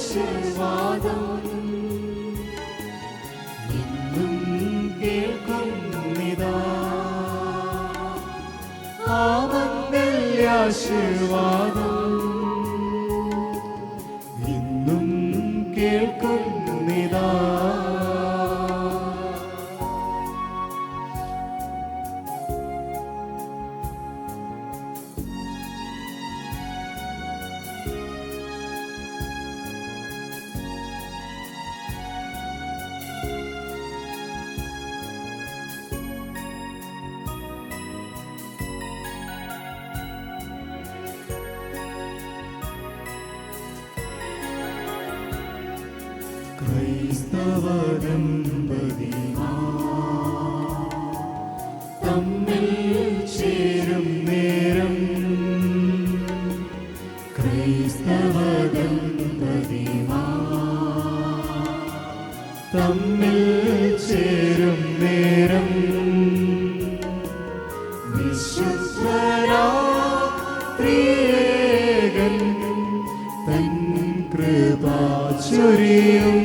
ആമംഗല്യാശീർവാദം ഇന്നും കേൾക്കുന്നിതാ. ആമംഗല്യാശീർവാദം ഇന്നും കേൾക്കുന്നിതാ. ക്രൈസ്തവ ദമ്പതിമാർ തമ്മിൽ ചേരും നേരം, ക്രൈസ്തവ ദമ്പതിമാർ തമ്മിൽ ചേരും നേരം, വിശുദ്ധരാത്രിയേകൻ തൻ കൃപാ ചൊരിയും.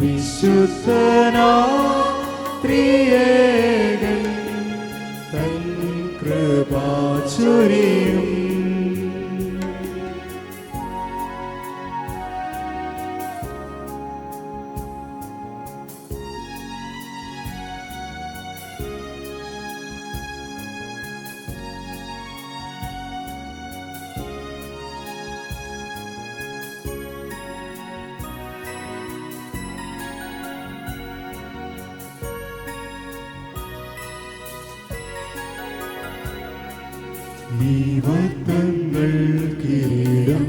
വിശുദ്ധനാത്രിയേകൻ തൻ കൃപാ ചൊരിയും. ദൈവത്തങ്ങൾ കിരീടം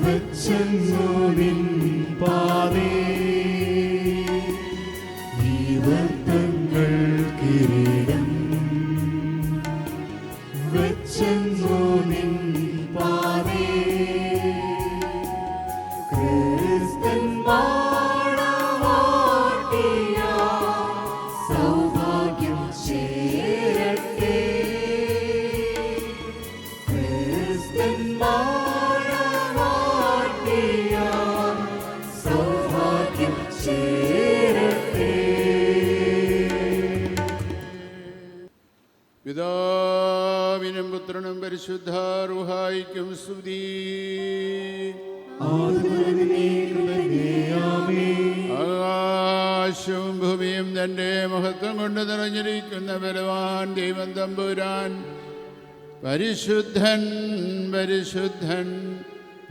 വച്ചങ്ങു നിൻ പാതേ, ദൈവത്തങ്ങൾ കിരീടം വച്ചങ്ങു നിൻ പാതേ, ക്രിസ്തൻ വാഴവാട്ടിയ സൗഭാഗ്യം ചേരട്ടെ, ക്രിസ്തൻ വാഴവാട്ടിയ സൗഭാഗ്യം ചേരട്ടെ. പിതാവിനും പുത്രനും പരിശുദ്ധ റൂഹായിക്കും സ്തുതി. ആകാശവും ഭൂമിയും തന്റെ മഹത്വം കൊണ്ട് നിറഞ്ഞിരിക്കുന്ന ബലവാൻ ദൈവം തമ്പുരാൻ പരിശുദ്ധൻ പരിശുദ്ധൻ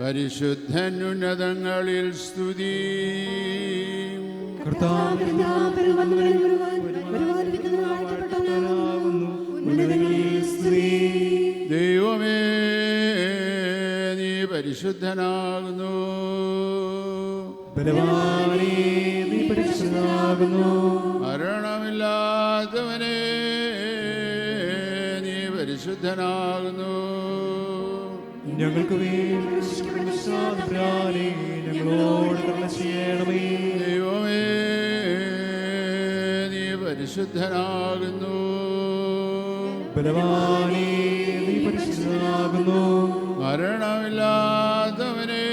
പരിശുദ്ധൻ ഉന്നതങ്ങളിൽ സ്തുതി. ദൈവമേ നീ പരിശുദ്ധനാകുന്നു, ബലവാനേ നീ പരിശുദ്ധനാകുന്നു, മരണമില്ലാത്തവനെ നീ പരിശുദ്ധനാകുന്നു. ഞങ്ങൾക്ക് വേണ്ടി ഞങ്ങളോട് കരുണ ചെയ്യണമേ. ദൈവമേ നീ പരിശുദ്ധനാകുന്നു, ബലവാനേ നീ പരിശുദ്ധനാകുന്നു, മരണമില്ലാത്തവനെ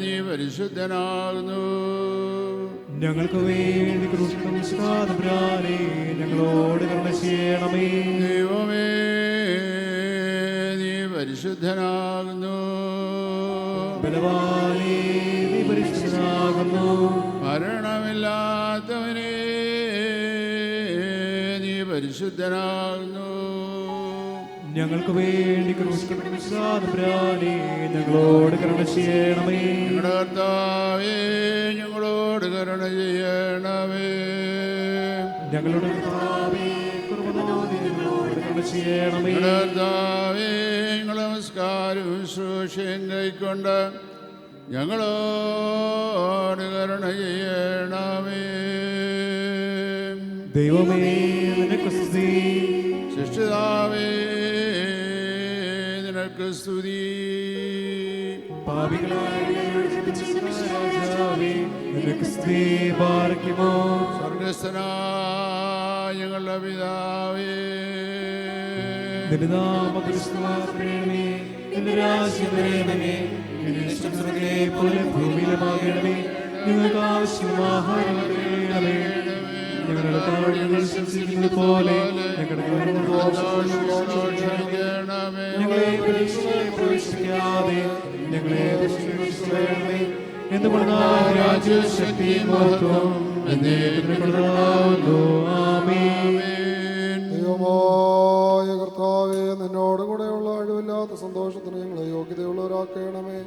നീ പരിശുദ്ധനാകുന്നു. ഞങ്ങൾക്ക് വേണ്ടി ക്രൂശിക്കപ്പെട്ടവനെ ഞങ്ങളോട് കരുണ ചെയ്യണമേ. ദൈവമേ നീ പരിശുദ്ധനാകുന്നു, ബലവാനേ നീ പരിശുദ്ധനാകുന്നു, മരണമില്ലാത്തവനെ നീ പരിശുദ്ധനാകുന്നു. ഞങ്ങൾക്ക് വേണ്ടി ക്രൂശിക്കപ്പെട്ടവനെ ഞങ്ങളോട് കരുണ ചെയ്യണമേ. ഞങ്ങളുടെ കർത്താവേ ഞങ്ങളോട് കരുണ ചെയ്യണമേ. ഞങ്ങളുടെ കർത്താവേ ഞങ്ങളോട് കരുണ ചെയ്യണമേ. ഞങ്ങളുടെ കർത്താവേ ഞങ്ങളുടെ നമസ്കാരവും ശുശ്രൂഷയും കൈക്കൊണ്ട് ഞങ്ങളോട് കരുണ ചെയ്യണമേ. ദൈവമേ നിനക്ക് സ്തുതി, സൃഷ്ടിതാവേ നിനക്ക് സ്തുതി. പാപികളായ ഞങ്ങളോട് ക്ഷമിച്ചിരിക്കുന്ന രാജാവേ, നിനക്ക് സ്തുതി. പാർക്കുമോ സ്വർഗസ്ഥനായ ഞങ്ങളുടെ പിതാവേ, നിന്റെ നാമം പരിശുദ്ധമാക്കണമേ. നിന്റെ രാജ്യം വരണമേ. നിന്റെ ഇഷ്ടം സ്വർഗ്ഗത്തിലെ പോലെ ഭൂമിയിലുമാകണമേ. ഞങ്ങൾക്ക് ആവശ്യമുള്ള ആഹാരം തരണമേ. ഞങ്ങളുടെ പാപങ്ങൾ ഞങ്ങൾ ക്ഷമിച്ചിരിക്കുന്നത് പോലെ ഞങ്ങളുടെ ക്ഷമിക്കണമേ. ഞങ്ങളെ പരീക്ഷയിൽ പ്രവേശിപ്പിക്കാതെ ഞങ്ങളെ രക്ഷിക്കണമേ. എന്തുകൊണ്ട് രാജ്യവും ശക്തിയും മഹത്വവും എന്നേക്കുമുള്ളതാകുന്നു. ആമേൻ. ദൈവമായ കർത്താവേ, നിന്നോട് കൂടെയുള്ള അഴിവില്ലാത്ത സന്തോഷത്തിന് ഞങ്ങളെ യോഗ്യതയുള്ളവരാക്കണമേ.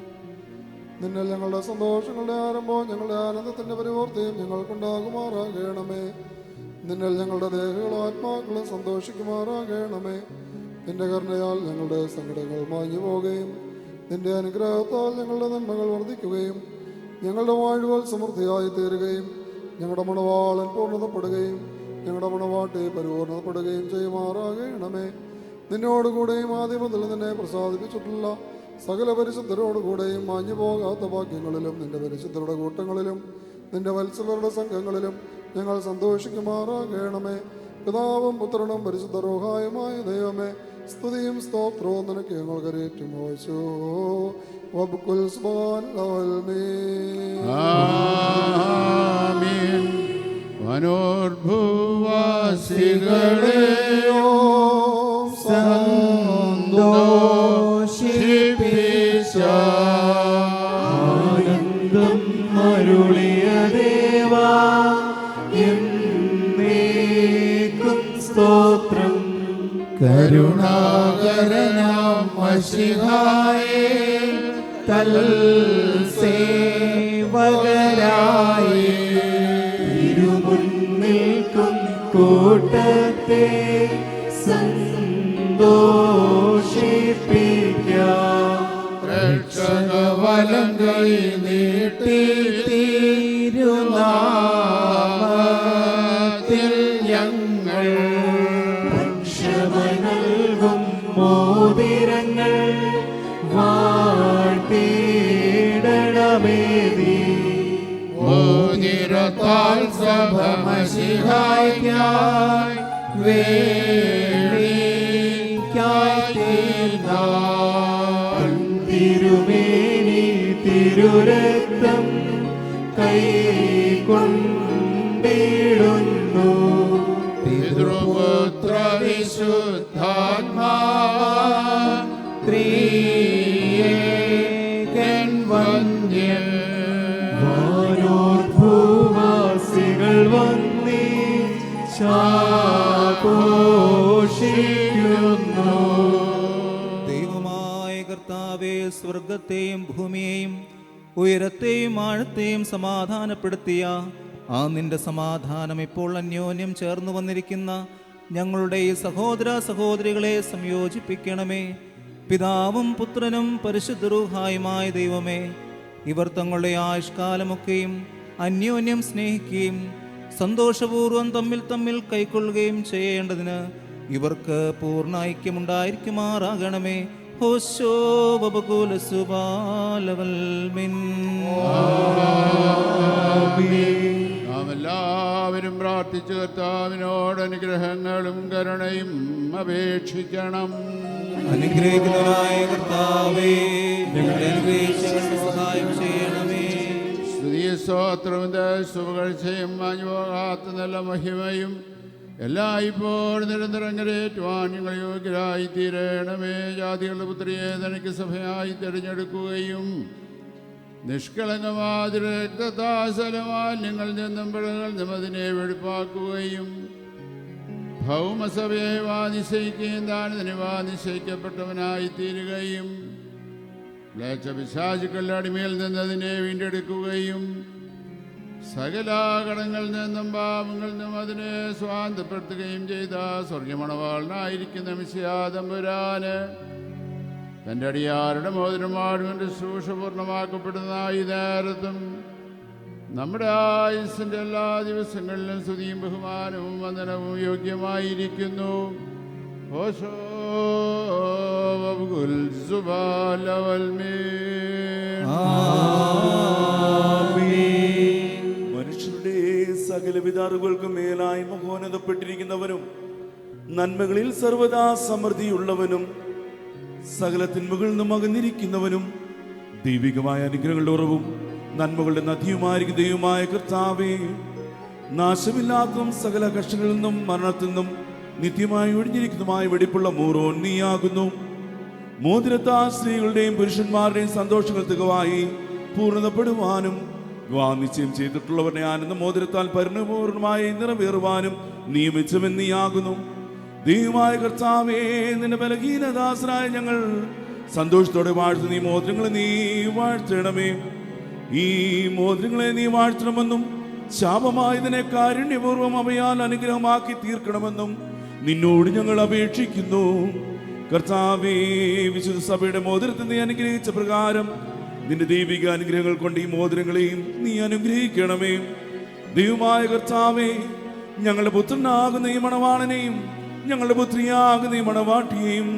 നിന്നിൽ ഞങ്ങളുടെ സന്തോഷങ്ങളുടെ ആരംഭവും ഞങ്ങളുടെ ആനന്ദത്തിന്റെ പരിവർത്തിയും ഞങ്ങൾക്കുണ്ടാകുമാറാകണമേ. നിന്നിൽ ഞങ്ങളുടെ ദേഹങ്ങളും ആത്മാക്കളും സന്തോഷിക്കുമാറാകണമേ. നിന്റെ കരുണയാൽ ഞങ്ങളുടെ സങ്കടങ്ങൾ മാഞ്ഞു പോകുകയും നിന്റെ അനുഗ്രഹത്താൽ ഞങ്ങളുടെ നന്മകൾ വർദ്ധിക്കുകയും ഞങ്ങളുടെ വാഴ്വുകൾ സമൃദ്ധിയായി തീരുകയും ഞങ്ങളുടെ മണവാളൻ പൂർണ്ണതപ്പെടുകയും ഞങ്ങളുടെ മണവാട്ടി പരിപൂർണതപ്പെടുകയും ചെയ്യുമാറാകണമേ. നിന്നോടുകൂടെയും ആദ്യം മുതൽ നിന്നെ പ്രസാദിപ്പിച്ചിട്ടുള്ള സകല പരിശുദ്ധരോടുകൂടെയും മാഞ്ഞു പോകാത്ത ഭാഗ്യങ്ങളിലും നിന്റെ പരിശുദ്ധരുടെ കൂട്ടങ്ങളിലും നിന്റെ വത്സലരുടെ സംഘങ്ങളിലും ഞങ്ങൾ സന്തോഷിക്കുമാറാകണമേ. പിതാവും പുത്രനും പരിശുദ്ധ റൂഹായുമായ ദൈവമേ, സ്തുതിയും സ്തോത്രവും നിനക്ക് ഞങ്ങൾ കരേറ്റും. ആമീൻ. വനോർഭൂവാസികളെയോ സന്തോഷിപ്പിച്ച ആനന്ദം അരുളിയ ദേവാ, എന്നേക്കും സ്തോത്രം. കരുണാകരനാം മശിഹായേ, തൽസേവകരായി തിരുമുന്നിൽക്കും കൂട്ടത്തെ സന്തോഷിപ്പിക്കാം. രക്ഷകവലം കൈ നീട്ടി തിരുനാമത്തിൽ ഞങ്ങൾ ക്ഷമ നൽകും മോതിരങ്ങൾ വാഴ്ത്തിയിടണമേ നീ. മോതിരത്താൽ സഭ മശിഹായ്ക്കായി വേളിക്കായി തീർന്നാൾ. തിരുമേനി തിരുരക്തം കൈക്കൊണ്ടിടുന്നു. പിതൃപുത്ര വിശുദ്ധാത്മാ ത്രിയേകൻ വന്ദ്യൻ. വാനോർഭൂവാസികൾ വന്നീ ശാഘോഷിക്കുന്നു. ദൈവമായ കർത്താവേ, സ്വർഗത്തെയും ഭൂമിയെയും ഉയരത്തെയും ആഴത്തെയും സമാധാനപ്പെടുത്തിയ ആ നിന്റെ സമാധാനം ഇപ്പോൾ അന്യോന്യം ചേർന്നു വന്നിരിക്കുന്ന ഞങ്ങളുടെ ഈ സഹോദര സഹോദരികളെ സംയോജിപ്പിക്കണമേ. പിതാവും പുത്രനും പരിശുദ്ധ റൂഹായുമായ ദൈവമേ, ഇവർ തങ്ങളുടെ ആയുഷ്കാലമൊക്കെയും അന്യോന്യം സ്നേഹിക്കുകയും സന്തോഷപൂർവ്വം തമ്മിൽ തമ്മിൽ കൈക്കൊള്ളുകയും ചെയ്യേണ്ടതിന് ഇവർക്ക് പൂർണ്ണ ഐക്യമുണ്ടായിരിക്കുമാറാകണമേ. ഹോശോ വബകുല സുബാലവൽമിൻ. നാം എല്ലാവരും പ്രാർത്ഥിച്ചു കർത്താവിനോട് അനുഗ്രഹങ്ങളും കരുണയും അപേക്ഷിക്കണം. അനുഗ്രഹിക്കുന്നവനായ കർത്താവേ, ഞങ്ങളെ അനുഗ്രഹിച്ച് ഞങ്ങൾക്ക് സഹായം ചെയ്യണമേ. സ്തുതി സ്തോത്രവും പുകഴ്ചയും മാഞ്ഞു പോകാത്ത നല്ല മഹിമയും എല്ലായ്പ്പോഴും നിരന്തരം കരേറ്റുവാൻ ഞങ്ങൾ യോഗ്യരായി തീരണമേ. ജാതികളുടെ പുത്രിയെ തനിക്ക് സഭയായി തിരഞ്ഞെടുക്കുകയും നിഷ്കളങ്കമായ രക്തദാസലമാലിന്യങ്ങളിൽ നിന്നും പിഴകൾ നമ്മതിനെ വെടിപ്പാക്കുകയും ഭൗമസഭയെ വാനിശയിക്കുകയും താനതിനെ വാനിശയിക്കപ്പെട്ടവനായി തീരുകയും മ്ലേച്ഛപിശാചുക്കളുടെ അടിമയിൽ നിന്നതിനെ വീണ്ടെടുക്കുകയും സകല കടങ്ങളിൽ നിന്നും പാപങ്ങളിൽ നിന്നും അതിനെ സ്വാന്തപ്പെടുത്തുകയും ചെയ്ത സ്വർഗമണവാളനായിരിക്കുന്ന മിശിഹാ തമ്പുരാന് തൻ്റെ അടിയാരുടെ മോതിരമാടുവിൻ്റെ ശുശ്രൂഷ പൂർണ്ണമാക്കപ്പെടുന്ന ഈ നേരത്തും നമ്മുടെ ആയുസ്സിൻ്റെ എല്ലാ ദിവസങ്ങളിലും സ്തുതിയും ബഹുമാനവും വന്ദനവും യോഗ്യമായിരിക്കുന്നു. ഓശോ وابقل الزبال والمين മനുഷ്യരുടെ സകലവിധ അറിവുകൾക്കും മേലായി മഹോന്നതപ്പെട്ടിരിക്കുന്നവനും നന്മകളിൽ സർവദാ സമൃദ്ധിയുള്ളവനും സകല തിന്മകളിൽ നിന്നും അകന്നിരിക്കുന്നവനും ദൈവികമായ അനുഗ്രഹങ്ങളുടെ ഉറവും നന്മകളുടെ നദിയുമായിരിക്കും ദൈവമായ കർത്താവേ, നാശമില്ലാത്തതും സകല കഷ്ടങ്ങളിൽ നിന്നും മരണത്തിൽ നിന്നും നിത്യമായി ഒഴിഞ്ഞിരിക്കുന്നതുമായ വെടിപ്പുള്ള മൂറോൻ നീയാകുന്നു. മോതിരത്താ സ്ത്രീകളുടെയും പുരുഷന്മാരുടെയും സന്തോഷങ്ങൾ തികവായി പൂർണ്ണതപ്പെടുവാനും നിശ്ചയം ചെയ്തിട്ടുള്ളവരുടെ ആനന്ദ മോതിരത്താൽ പരിപൂർണമായി നിറവേറുവാനും നിയമിച്ചവൻ നീയാകുന്നു. ദൈവമായ കർത്താവേ, നിന്റെ ബലഹീനദാസനായ ഞങ്ങൾ സന്തോഷത്തോടെ വാഴ്ത്തുന്ന ഈ മോതിരങ്ങളെ നീ വാഴ്ത്തണമേ. ഈ മോതിരങ്ങളെ നീ വാഴ്ത്തണമെന്നും ശാപമായതിനെ കാരുണ്യപൂർവ്വം അവയാൽ അനുഗ്രഹമാക്കി തീർക്കണമെന്നും നിന്നോട് ഞങ്ങൾ അപേക്ഷിക്കുന്നു. കർത്താവേ, വിശുദ്ധ സഭയുടെ മോതിരത്തെ നീ അനുഗ്രഹിച്ച പ്രകാരം നിന്റെ ദൈവിക അനുഗ്രഹങ്ങൾ കൊണ്ട് ഈ മോതിരങ്ങളെയും നീ അനുഗ്രഹിക്കണമേ. ദൈവമായ കർത്താവേ, ഞങ്ങളുടെ പുത്രനാകുന്ന ഈ മണവാളനെയും ഞങ്ങളുടെ പുത്രിയാകുന്ന ഈ മണവാട്ടിയെയും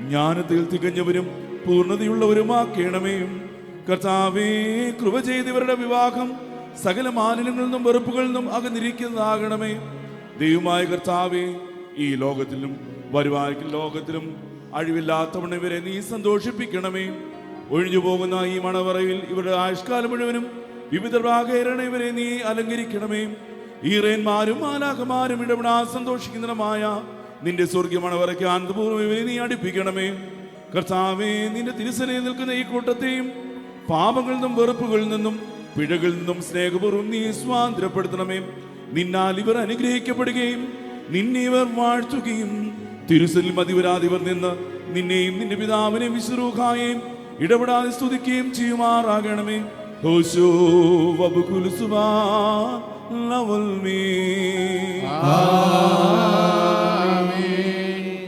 ജ്ഞാനത്തിൽ തികഞ്ഞവരും പൂർണ്ണതയുള്ളവരുമാക്കണമേ. കർത്താവേ, കൃപ ചെയ്തവരുടെ വിവാഹം സകല മാലിന്യങ്ങളിൽ നിന്നും വെറുപ്പുകളിൽ നിന്നും അകന്നിരിക്കുന്നതാകണമേ. ദൈവമായ കർത്താവേ, ഈ ലോകത്തിലും വരുവായ്ക്കും ലോകത്തിലും അഴിവില്ലാത്തവണ്ണം ഇവരെ നീ സന്തോഷിപ്പിക്കണമേ. ഒഴിഞ്ഞു പോകുന്ന ഈ മണവറയിൽ ഇവരുടെ ആയുഷ്കാലം മുഴുവനും വിവിധ പ്രാകേരണ ഇവരെ നീ അലങ്കരിക്കണമേ. ഈറേന്മാരും മാലാഖമാരും ഇടപെടാൻ സന്തോഷിക്കുന്നതുമായ നിന്റെ സ്വർഗീയ മണവറയ്ക്ക് ആനന്ദപൂർവ്വം ഇവരെ നീ അടുപ്പിക്കണമേ. കർത്താവേ, നിന്റെ തിരുസനയിൽ നിൽക്കുന്ന ഈ കൂട്ടത്തെയും പാപങ്ങളിൽ നിന്നും വെറുപ്പുകളിൽ നിന്നും പിഴകളിൽ നിന്നും സ്നേഹപൂർവ്വം നീ സ്വാതന്ത്ര്യപ്പെടുത്തണമേ. നിന്നാൽ ഇവർ അനുഗ്രഹിക്കപ്പെടുകയും നിന്നെ ഇവർ വാഴ്ത്തുകയും തിരുസലിൽ മതിവരാതിവർ നിന്ന് നിന്നെയും നിന്റെ പിതാവിനെയും വിശുറൂഹായെയും ഇടപെടാതെ സ്തുതിക്കുകയും ചെയ്യുമാറാകണമേ. ഹോശോ വബുകുൽ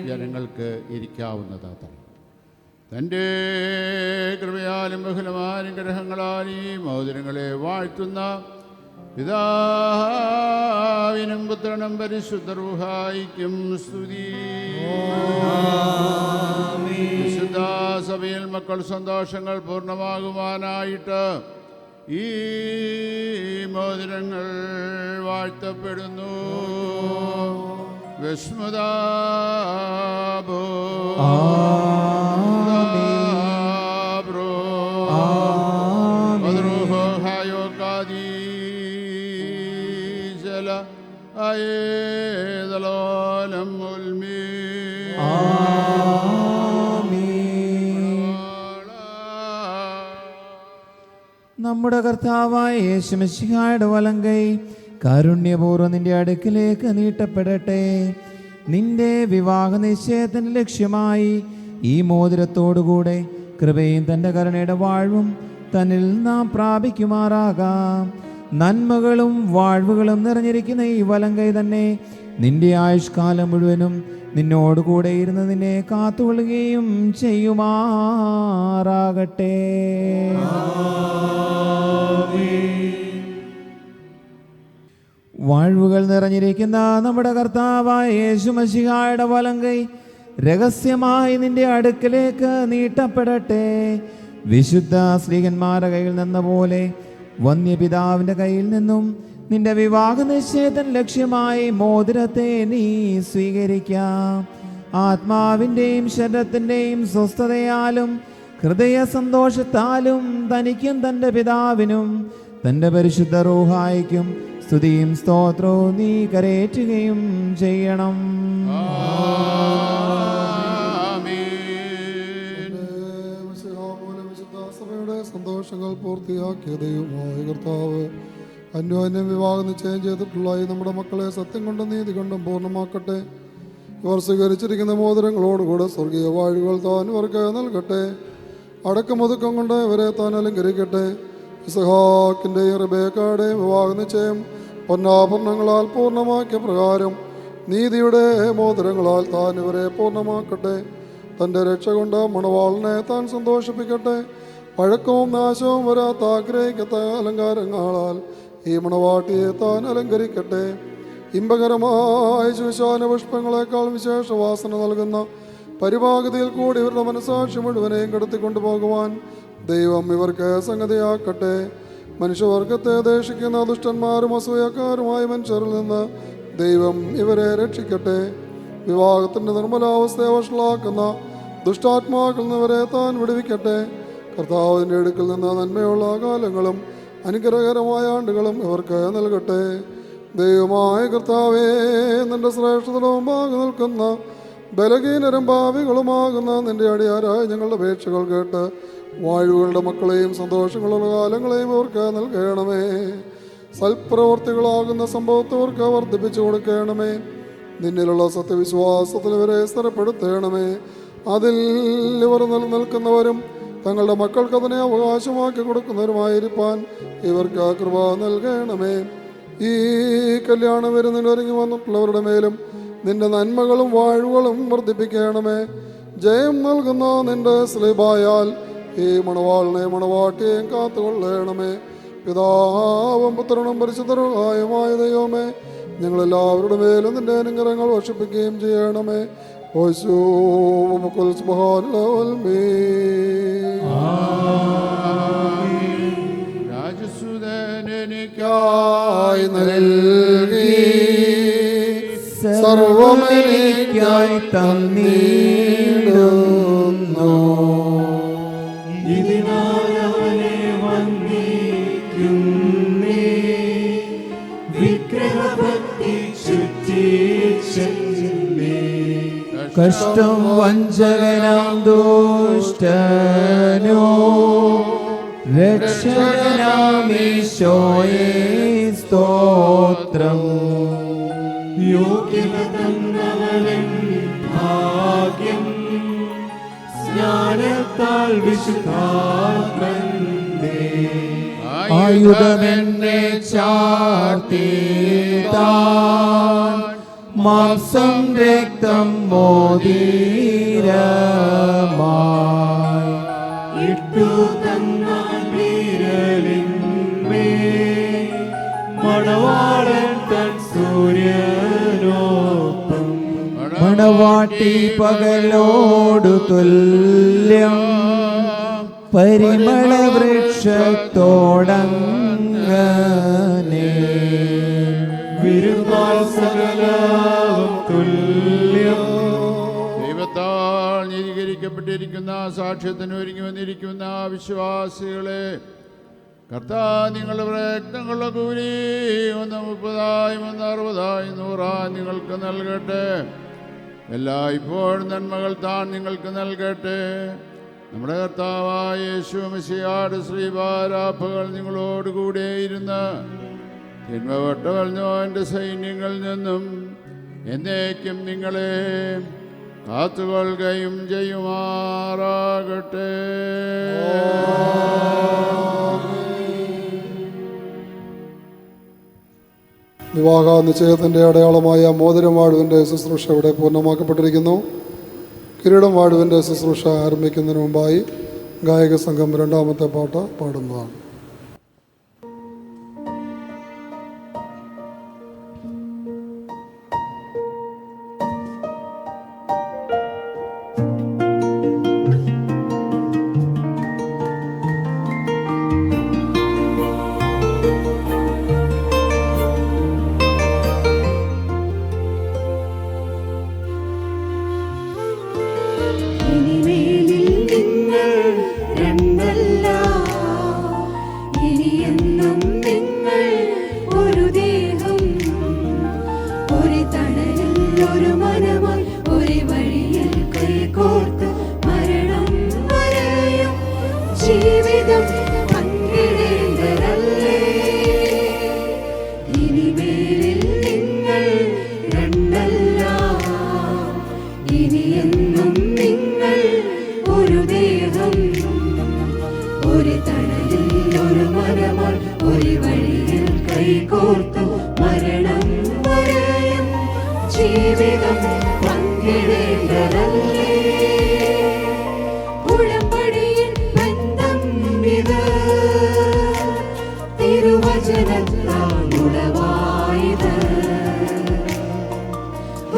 ജനങ്ങൾക്ക് ഇരിക്കാവുന്നതാണ്. തൻ്റെ കൃപയാലും ബഹുലമാനും ഗ്രഹങ്ങളാൽ ഈ മോതിരങ്ങളെ വാഴ്ത്തുന്ന പിതാവിനും പുത്രനും പരിശുദ്ധ റൂഹായിക്കും സ്തുതി. വിശുദ്ധ സഭയിൽ മക്കൾ സന്തോഷങ്ങൾ പൂർണ്ണമാകുവാനായിട്ട് ഈ മോതിരങ്ങൾ വാഴ്ത്തപ്പെടുന്നു. വിസ്മദാബോ നമ്മുടെ കർത്താവായ യേശുമിശിഹായുടെ വലങ്കൈ കാരുണ്യപൂർവ്വം നിന്റെ അടുക്കിലേക്ക് നീട്ടപ്പെടട്ടെ. നിന്റെ വിവാഹ നിശ്ചയത്തിന് ലക്ഷ്യമായി ഈ മോതിരത്തോടുകൂടെ കൃപയും തൻ്റെ കരുണയുടെ വാഴ്വും തന്നിൽ നാം പ്രാപിക്കുമാറാകാം. നന്മകളും വാഴ്വുകളും നിറഞ്ഞിരിക്കുന്ന ഈ വലങ്കൈ തന്നെ നിന്റെ ആയുഷ്കാലം മുഴുവനും നിന്നോടുകൂടെ ഇരുന്ന് നിന്നെ കാത്തുകൊള്ളുകയും ചെയ്യുമാറാകട്ടെ. വാഴ്വുകൾ നിറഞ്ഞിരിക്കുന്ന നമ്മുടെ കർത്താവായ യേശുമശിഹായുടെ വലങ്കൈ രഹസ്യമായി നിന്റെ അടുക്കലേക്ക് നീട്ടപ്പെടട്ടെ. വിശുദ്ധ ശ്ലീഹന്മാരുടെ കയ്യിൽ നിന്ന പോലെ വന്യപിതാവിൻ്റെ കയ്യിൽ നിന്നും നിന്റെ വിവാഹ നിശ്ചയത്തിന് ലക്ഷ്യമായി മോതിരത്തെ നീ സ്വീകരിക്കാം. ആത്മാവിൻ്റെയും ശരീരത്തിൻ്റെയും സ്വസ്ഥതയാലും ഹൃദയ സന്തോഷത്താലും തനിക്കും തൻ്റെ പിതാവിനും തൻ്റെ പരിശുദ്ധ റൂഹായിക്കും സ്തുതിയും സ്തോത്രവും നീ കരേറ്റുകയും ചെയ്യണം. സന്തോഷങ്ങൾ പൂർത്തിയാക്കിയ ദൈവമായ കർത്താവ്, അന്യോന്യം വിവാഹം നിശ്ചയം ചെയ്തിട്ടുള്ള ഈ നമ്മുടെ മക്കളെ സത്യം കൊണ്ടും നീതി കൊണ്ടും പൂർണ്ണമാക്കട്ടെ. ഇവർ സ്വീകരിച്ചിരിക്കുന്ന മോതിരങ്ങളോടുകൂടെ സ്വർഗീയ വാഴുകൾ താൻ ഇവർക്ക് നൽകട്ടെ. അടക്കമൊതുക്കം കൊണ്ട് ഇവരെ താൻ അലങ്കരിക്കട്ടെ. ഇസ്ഹാക്കിൻ്റെയും റിബേക്കയുടെയും വിവാഹ നിശ്ചയം പൊന്നാഭരണങ്ങളാൽ പൂർണ്ണമാക്കിയ പ്രകാരം നീതിയുടെ മോതിരങ്ങളാൽ താൻ ഇവരെ പൂർണ്ണമാക്കട്ടെ. തൻ്റെ രക്ഷ കൊണ്ട് മണവാളനെ താൻ സന്തോഷിപ്പിക്കട്ടെ. പഴക്കവും നാശവും വരാത്ത ആഗ്രഹിക്കത്ത അലങ്കാരങ്ങളാൽ ഈ മണവാട്ടിയെ താൻ അലങ്കരിക്കട്ടെ. ഇമ്പകരമായ ശുശാന പുഷ്പങ്ങളെക്കാൾ വിശേഷ വാസന നൽകുന്ന പരിഭാഗതയിൽ കൂടി ഇവരുടെ മനസാക്ഷി മുഴുവനെയും കടത്തിക്കൊണ്ടു പോകുവാൻ ദൈവം ഇവർക്ക് സംഗതിയാക്കട്ടെ. മനുഷ്യവർഗത്തെ ദേഷിക്കുന്ന ദുഷ്ടന്മാരും അസൂയക്കാരുമായ മനുഷ്യരിൽ നിന്ന് ദൈവം ഇവരെ രക്ഷിക്കട്ടെ. വിവാഹത്തിൻ്റെ നിർമ്മലാവസ്ഥയെ വഷളാക്കുന്ന ദുഷ്ടാത്മാക്കളിൽ നിന്ന് ഇവരെ താൻ വിടുവിക്കട്ടെ. കർത്താവിൻ്റെ അടുക്കൽ നിന്ന് നന്മയുള്ള കാലങ്ങളും അനുഗ്രഹകരമായ ആണ്ടുകളും ഇവർക്ക് നൽകട്ടെ. ദൈവമായ കർത്താവേ, നിന്റെ ശ്രേഷ്ഠതയുടെ മുമ്പാകെ നിൽക്കുന്ന ബലഹീനരും ഭാവികളുമാകുന്ന നിന്റെ അടിയാരായ ഞങ്ങളുടെ അപേക്ഷകൾ കേട്ട് വാഴുകളുടെ മക്കളെയും സന്തോഷങ്ങളുള്ള കാലങ്ങളെയും അവർക്ക് നൽകണമേ. സൽപ്രവർത്തികളാകുന്ന സംഭവത്തവർക്ക് വർദ്ധിപ്പിച്ചു കൊടുക്കണമേ. നിന്നിലുള്ള സത്യവിശ്വാസത്തിൽ ഇവരെ സ്ഥിരപ്പെടുത്തണമേ. അതിൽ ഇവർ നിലനിൽക്കുന്നവരും തങ്ങളുടെ മക്കൾക്ക് അതിനെ അവകാശമാക്കി കൊടുക്കുന്നവരുമായിരിക്കാൻ ഇവർക്ക് കൃപ നൽകണമേ. ഈ കല്യാണം വരുന്നതിനൊരുങ്ങി വന്നിട്ടുള്ളവരുടെ മേലും നിന്റെ നന്മകളും വാഴുകളും വർദ്ധിപ്പിക്കണമേ. ജയം നൽകുന്ന നിന്റെ സ്ലീബായാൽ ഈ മണവാളിനെ മണവാട്ടിയെയും കാത്തുകൊള്ളണമേ. പിതാവും പുത്രനും പരിശുദ്ധരുമായ ദൈവമേ, ഞങ്ങളെല്ലാവരുടെ മേലും നിന്റെ അനുഗ്രഹങ്ങൾ വർഷിപ്പിക്കുകയും ചെയ്യണമേ. രാജസുതനെനിക്കായി നൽകി സർവമെനിക്കായി തന്നിടുന്നു. ഇതിനാലവനെ വന്ദിക്കുന്നേ. വിഗ്രഹഭക്തി ചുറ്റിച്ചെന്നേ. കഷ്ടം വഞ്ചകനാം ദുഷ്ടനോ രക്ഷകനാമീശോയേ സ്തോത്രം. യോഗ്യത തന്നവൻ ഭാഗ്യം സ്നാനത്താൽ വിശുദ്ധാത്മന്റെ ആയുധമെന്നെ ചാർത്തിതാൻ മാംസം രക്തം മോദീരമായി ഇട്ടു തന്നാൽ വീരലിന്മേ മണവാളൻ തൻ സൂര്യനോപ്പം. മണവാട്ടി പകലോടു തുല്യം പരിമള വൃക്ഷത്തോടങ്ങനെ വിരുന്നാൾ സകലവും തുല്യം. ദൈവത്താൽ നീതീകരിക്കപ്പെട്ടിരിക്കുന്ന സാക്ഷ്യത്തിന് ഒരുങ്ങി വന്നിരിക്കുന്ന വിശ്വാസികളെ കർത്താവ് നിങ്ങളുടെ പ്രയത്നങ്ങളുടെ കൂലി 30,000 60,000 100,000 നിങ്ങൾക്ക് നൽകട്ടെ. എല്ലായ്പ്പോഴും നന്മകൾ താൻ നിങ്ങൾക്ക് നൽകട്ടെ. നമ്മുടെ കർത്താവായ യേശു മിശിഹായുടെ ശ്രീഭാരാപ്പകൾ നിങ്ങളോടുകൂടെ ഇരുന്ന് തിന്മവട്ടവൽഞ്ഞോന്റെ സൈന്യങ്ങളിൽ നിന്നും എന്നേക്കും നിങ്ങളെ കാത്തുകൊള്ളുകയും ചെയ്യുമാറാകട്ടെ. വിവാഹ നിശ്ചയത്തിൻ്റെ അടയാളമായ മോതിരം വാഴുവിൻ്റെ ശുശ്രൂഷ ഇവിടെ പൂർണ്ണമാക്കപ്പെട്ടിരിക്കുന്നു. കിരീടം വാഴുവിൻ്റെ ശുശ്രൂഷ ആരംഭിക്കുന്നതിന് മുമ്പായി ഗായക സംഘം രണ്ടാമത്തെ പാട്ട് പാടുന്നതാണ്.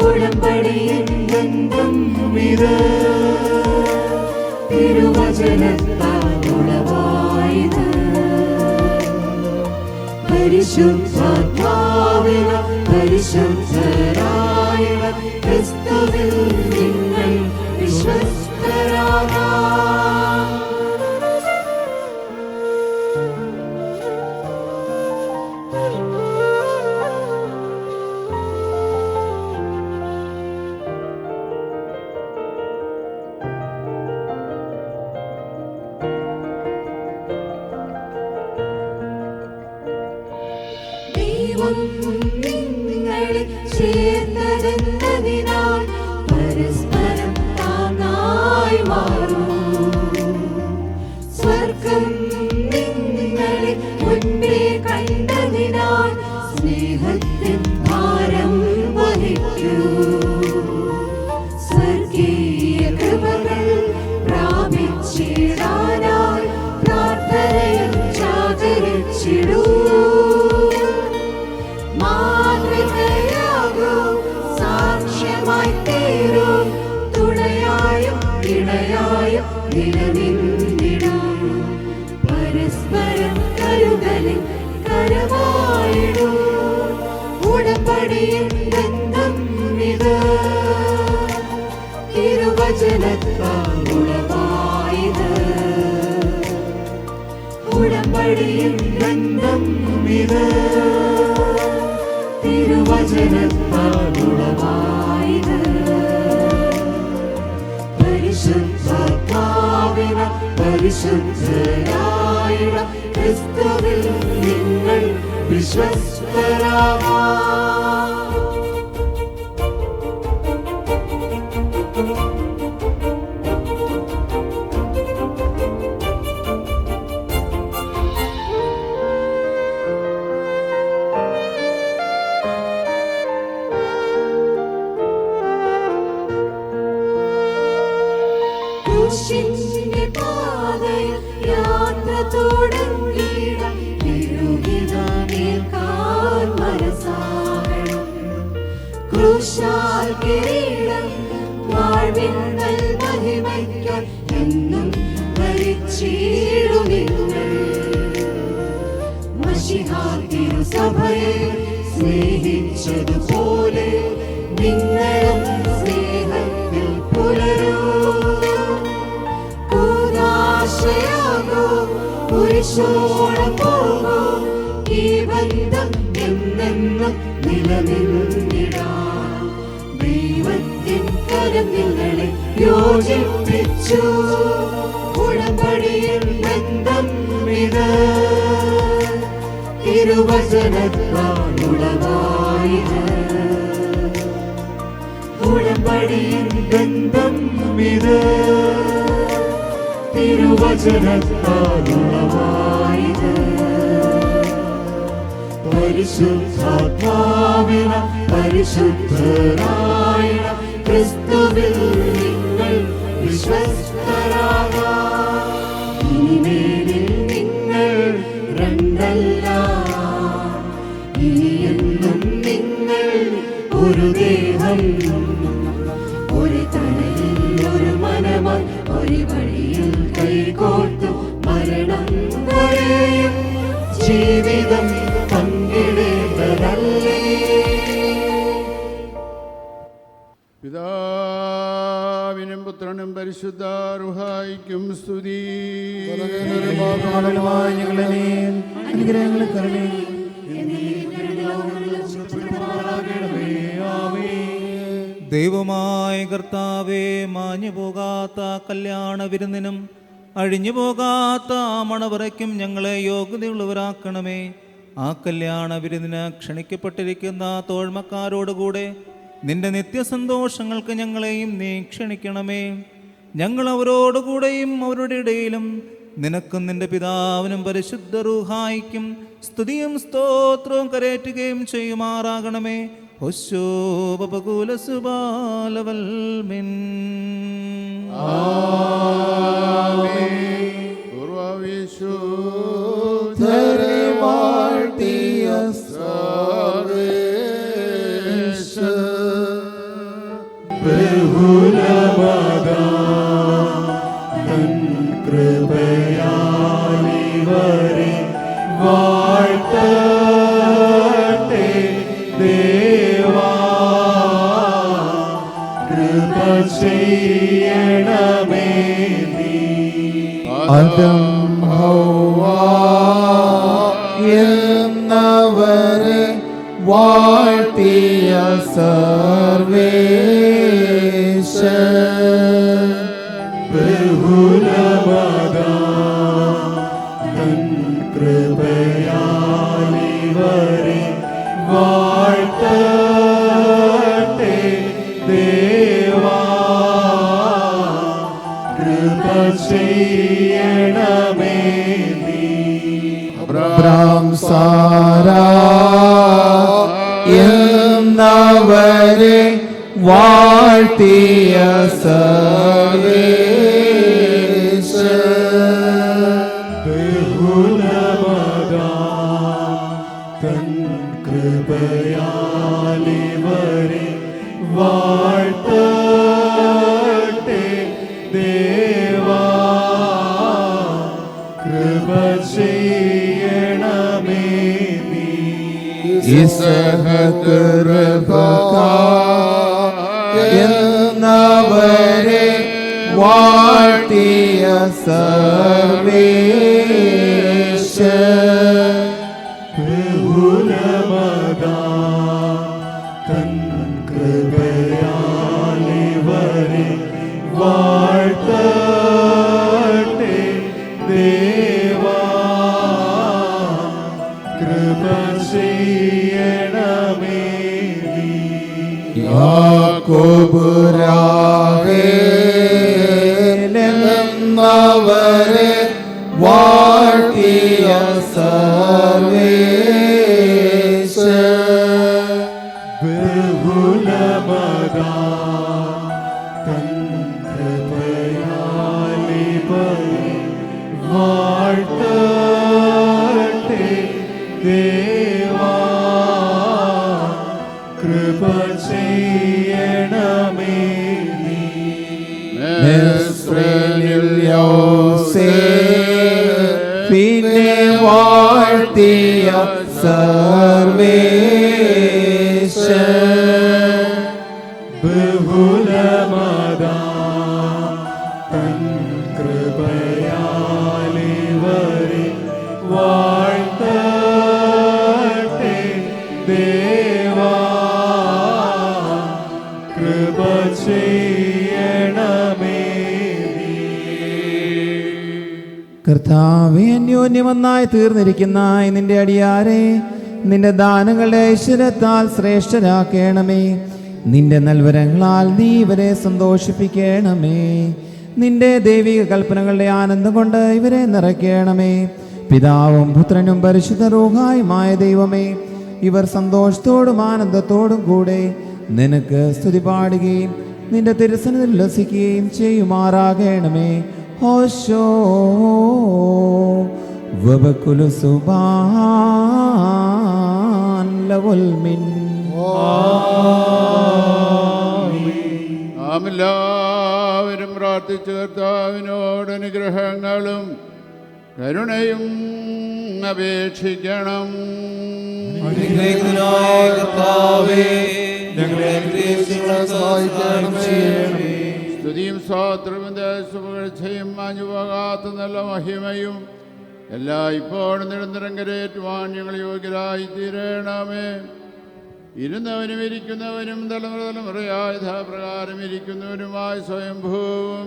ഉടമ്പടിയിൽ ഉടമ്പടിയിൽ ബന്ധം ഇത് തിരുവചനത്താൽ ഉളവായത് പരിശുദ്ധാത്മാവിൽ പരിശുദ്ധരായ ക്രിസ്തുവിൽ നിങ്ങൾ വിശ്വസ്തരാകാം. ദൈവം നിങ്ങളെ ചേർന്നതെന്നതിനാൽ പരസ്പരം താങ്ങായി മാറൂ. സ്വർഗം നിങ്ങളെ മുൻപേ കണ്ടതിനാൽ സ്നേഹത്തിൻ ഭാരം വഹിക്കൂ. സ്വർഗീയ കൃപകൾ പ്രാപിച്ചിടാനായി പ്രാർത്ഥനയിൽ ജാഗരിച്ചിടൂ. മാതൃകയാകൂ, സാക്ഷ്യമായി തീരൂ, തുണയായും ഇണയായും നിലനിന്നിടൂ. പരസ്പരം കരുതലിൽ കരമായിടൂ. ഉടമ്പടിയിൽ ബന്ധം ഇത് തിരുവചനത്താൽ ഉളവായത്. ഉടമ്പടിയിൽ ബന്ധം ഇത് തിരുവചനത്താൽ ഉളവായത്. പരിശുദ്ധാത്മാവിൽ പരിശുദ്ധരായ ക്രിസ്തുവിൽ നിങ്ങൾ വിശ്വസ്തരാകാം. ക്രൂശിന്റെ പാതയിൽ യാത്ര തുടങ്ങിയിടാം. തിരുഹിതമേൽക്കാൻ മനസ്സാകണം. ക്രൂശാൽ കിരീടം വാഴ്വിൻ മഹിമയ്ക്കാൻ എന്നും ഭരിച്ചിടും നിങ്ങൾ. മശിഹാ തിരുസഭയെ സ്നേഹിച്ചതുപോലെ നിങ്ങളും സ്നേഹത്തിൽ പുലരൂ. കുരിശോളം പോകൂ. ഈ ബന്ധം എന്നെന്നും നിലനിന്നിടാം. ദൈവത്തിൻ കരം നിങ്ങളെ യോജിപ്പിച്ചു. ഉടമ്പടിയിൽ ബന്ധം ഇത് തിരുവചനത്താൽ ഉളവായത്. ഉടമ്പടിയിൽ ബന്ധം ഇത് തിരുവചനത്താൽ ഉളവായത്. പരിശുദ്ധാത്മാവിൽ പരിശുദ്ധരായ ക്രിസ്തുവിൽ നിങ്ങൾ വിശ്വസ്തരാകാം. ഇനിമേലിൽ നിങ്ങൾ രണ്ടല്ല, ഇനിയെന്നും നിങ്ങൾ ഒരു ദേഹം, ഒരു തലയിൽ ഒരു മനമായി ഒരു വഴിയിൽ കൈകോർത്തു മരണം വരെയും ജീവിതം പങ്കിടേണ്ടതല്ലേ. പിതാവിനും പുത്രനും പരിശുദ്ധ റൂഹായിക്കും സ്തുതി. അനുഗ്രഹങ്ങളെ കരുണേ. ദൈവമായ കർത്താവേ, മാഞ്ഞു പോകാത്ത കല്യാണ വിരുന്നിനും അഴിഞ്ഞു പോകാത്ത മണവറയ്ക്കും ഞങ്ങളെ യോഗ്യതയുള്ളവരാക്കണമേ. ആ കല്യാണ വിരുന്നിന് ക്ഷണിക്കപ്പെട്ടിരിക്കുന്ന തോഴ്മക്കാരോടുകൂടെ നിന്റെ നിത്യസന്തോഷങ്ങൾക്ക് ഞങ്ങളെയും നീ ക്ഷണിക്കണമേ. ഞങ്ങൾ അവരോടുകൂടെയും അവരുടെ ഇടയിലും നിനക്കും നിന്റെ പിതാവിനും പരിശുദ്ധ റൂഹായിക്കും സ്തുതിയും സ്തോത്രവും കരേറ്റുകയും ചെയ്യുമാറാകണമേ. ഹൊശോപകുലസുബാലവൽമിൻ. തൻ കൃപയാലിവരെ വാഴ്ത്തട്ടെ ദേവാ. കൃപ ചെയ്യണമേ നീ. ആദം ഹൗവ എന്നവരെ വാഴ്ത്തിയ സർവേശൻ തൻ കൃപയാലിവരെ വാഴ്ത്തട്ടെ ദേവാ. കൃപ ചെയ്യണമേ നീ. അബ്രാം സാരാ എന്നവരെ വാഴ്ത്തിയ സർവേശൻ തൻ കൃപയാലിവരെ വാഴ്ത്തട്ടെ ദേവാ. കൃപ ചെയ്യണമേ നീ. എന്നവരെ വാഴ്ത്തിയ സർവേശൻ തൻ കൃപയാലിവരെ വാഴ്ത്തട്ടെ ദേവാ. കൃപ ചെയ്യണമേ നീ. യാക്കോബ് രാഹേലെന്നവരെ വാഴ്ത്തിയ സർവേശൻ തൻ കൃപയാലിവരെ വാഴ്ത്തട്ടെ ദേവാ. കൃപ ചെയ്യണമേ നീ. മിസ്രയീമിൽ യോസേഫിനെ വാഴ്ത്തിയ സർവേശൻ തൻ കൃപയാലിവരെ വാഴ്ത്തട്ടെ ദേവാ. കൃപ ചെയ്യണമേ നീ. കർത്താവേ, അന്യോന്യമൊന്നായി തീർന്നിരിക്കുന്ന നിന്റെ അടിയാരെ നിന്റെ ദാനങ്ങളുടെ ഐശ്വര്യത്താൽ ശ്രേഷ്ഠരാക്കണമേ. നിന്റെ നൽവരങ്ങളാൽ നീ ഇവരെ സന്തോഷിപ്പിക്കണമേ. നിന്റെ ദൈവിക കൽപ്പനകളുടെ ആനന്ദം കൊണ്ട് ഇവരെ നിറയ്ക്കണമേ. പിതാവും പുത്രനും പരിശുദ്ധ റൂഹായുമായ ദൈവമേ, ഇവർ സന്തോഷത്തോടും ആനന്ദത്തോടും കൂടെ നിനക്ക് സ്തുതി പാടുകയും നിന്റെ തിരുസന്നിധിയിൽ ഉല്ലസിക്കുകയും ചെയ്യുമാറാകണമേ. ഹോശോ വബകുലു സുബാൻ ലവൽമിൻ. നാം എല്ലാവരും പ്രാർത്ഥിച്ചു കർത്താവിനോട് അനുഗ്രഹങ്ങളും കരുണയും അപേക്ഷിക്കണം. അനുഗ്രഹിക്കുന്നതിനായ കർത്താവേ, ഞങ്ങളെ സഹായിക്കണമേ. സ്തുതിയും സ്തോത്രവും ദേശപുകഴ്ചയും മാഞ്ഞുപോകാത്ത നല്ല മഹിമയും എല്ലാ ഇപ്പോഴും നിരന്തരം കരയേറ്റുവാൻ ഞങ്ങൾ യോഗ്യരായി തീരണമേ. ഇരുന്നവനും ഇരിക്കുന്നവനും തലമുറയായ യഥാപ്രകാരം ഇരിക്കുന്നവനുമായ സ്വയംഭൂവും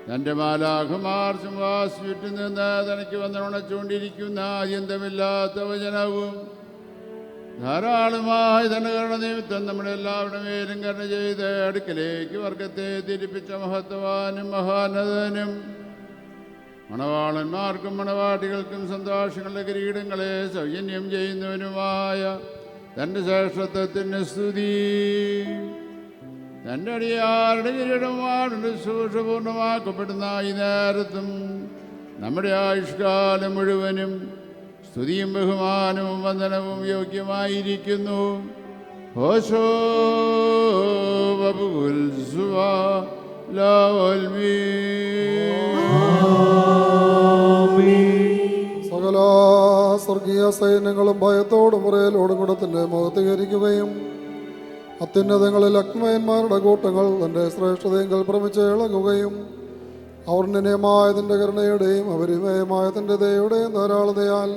തൻ്റെ മാലാഖമാർ സിംഹാസനത്തിൽ ചുറ്റും നിന്ന് തനിക്ക് വന്നുണച്ചുകൊണ്ടിരിക്കുന്ന അത്യന്തമില്ലാത്ത വചനവും ധാരാളമായി തന്റെ കരുണ നിമിത്തം നമ്മുടെ എല്ലാവരുടെ മേലും കരുണ ചെയ്ത് അടുക്കലേക്ക് വർഗത്തെ തിരിപ്പിച്ച മഹത്വാനും മഹാനതനും മണവാളന്മാർക്കും മണവാട്ടികൾക്കും സന്തോഷങ്ങളുടെ കിരീടങ്ങളെ സൗജന്യം ചെയ്യുന്നവനുമായ തൻ്റെ ശ്രേഷ്ഠത്വത്തിന് സ്തുതി. തൻ്റെ അടിയാരുടെ കിരീടമാരുടെ ശുശ്രൂഷപൂർണ്ണമാക്കപ്പെടുന്ന ഈ നേരത്തും നമ്മുടെ ആയുഷ്കാലം മുഴുവനും സ്തുതിയും ബഹുമാനവും വന്ദനവും യോഗ്യമായിരിക്കുന്നു. ഹോശോ وبكل لا والمين. സകല സ്വർഗീയ സൈന്യങ്ങളും ഭയത്തോടും മുറയിലോടും കൂടെ തന്നെ മഹത്വീകരിക്കുകയും അത്യുന്നതങ്ങളിൽ അഗ്മയന്മാരുടെ കൂട്ടങ്ങൾ തൻ്റെ ശ്രേഷ്ഠതയെങ്കിൽ ഭ്രമിച്ച് ഇളകുകയും അവർണ്ണനീയമായ തൻ്റെ കരുണയുടെയും അപരിമയമായ തൻ്റെ ദയയുടെയും ധാരാളതയാൽ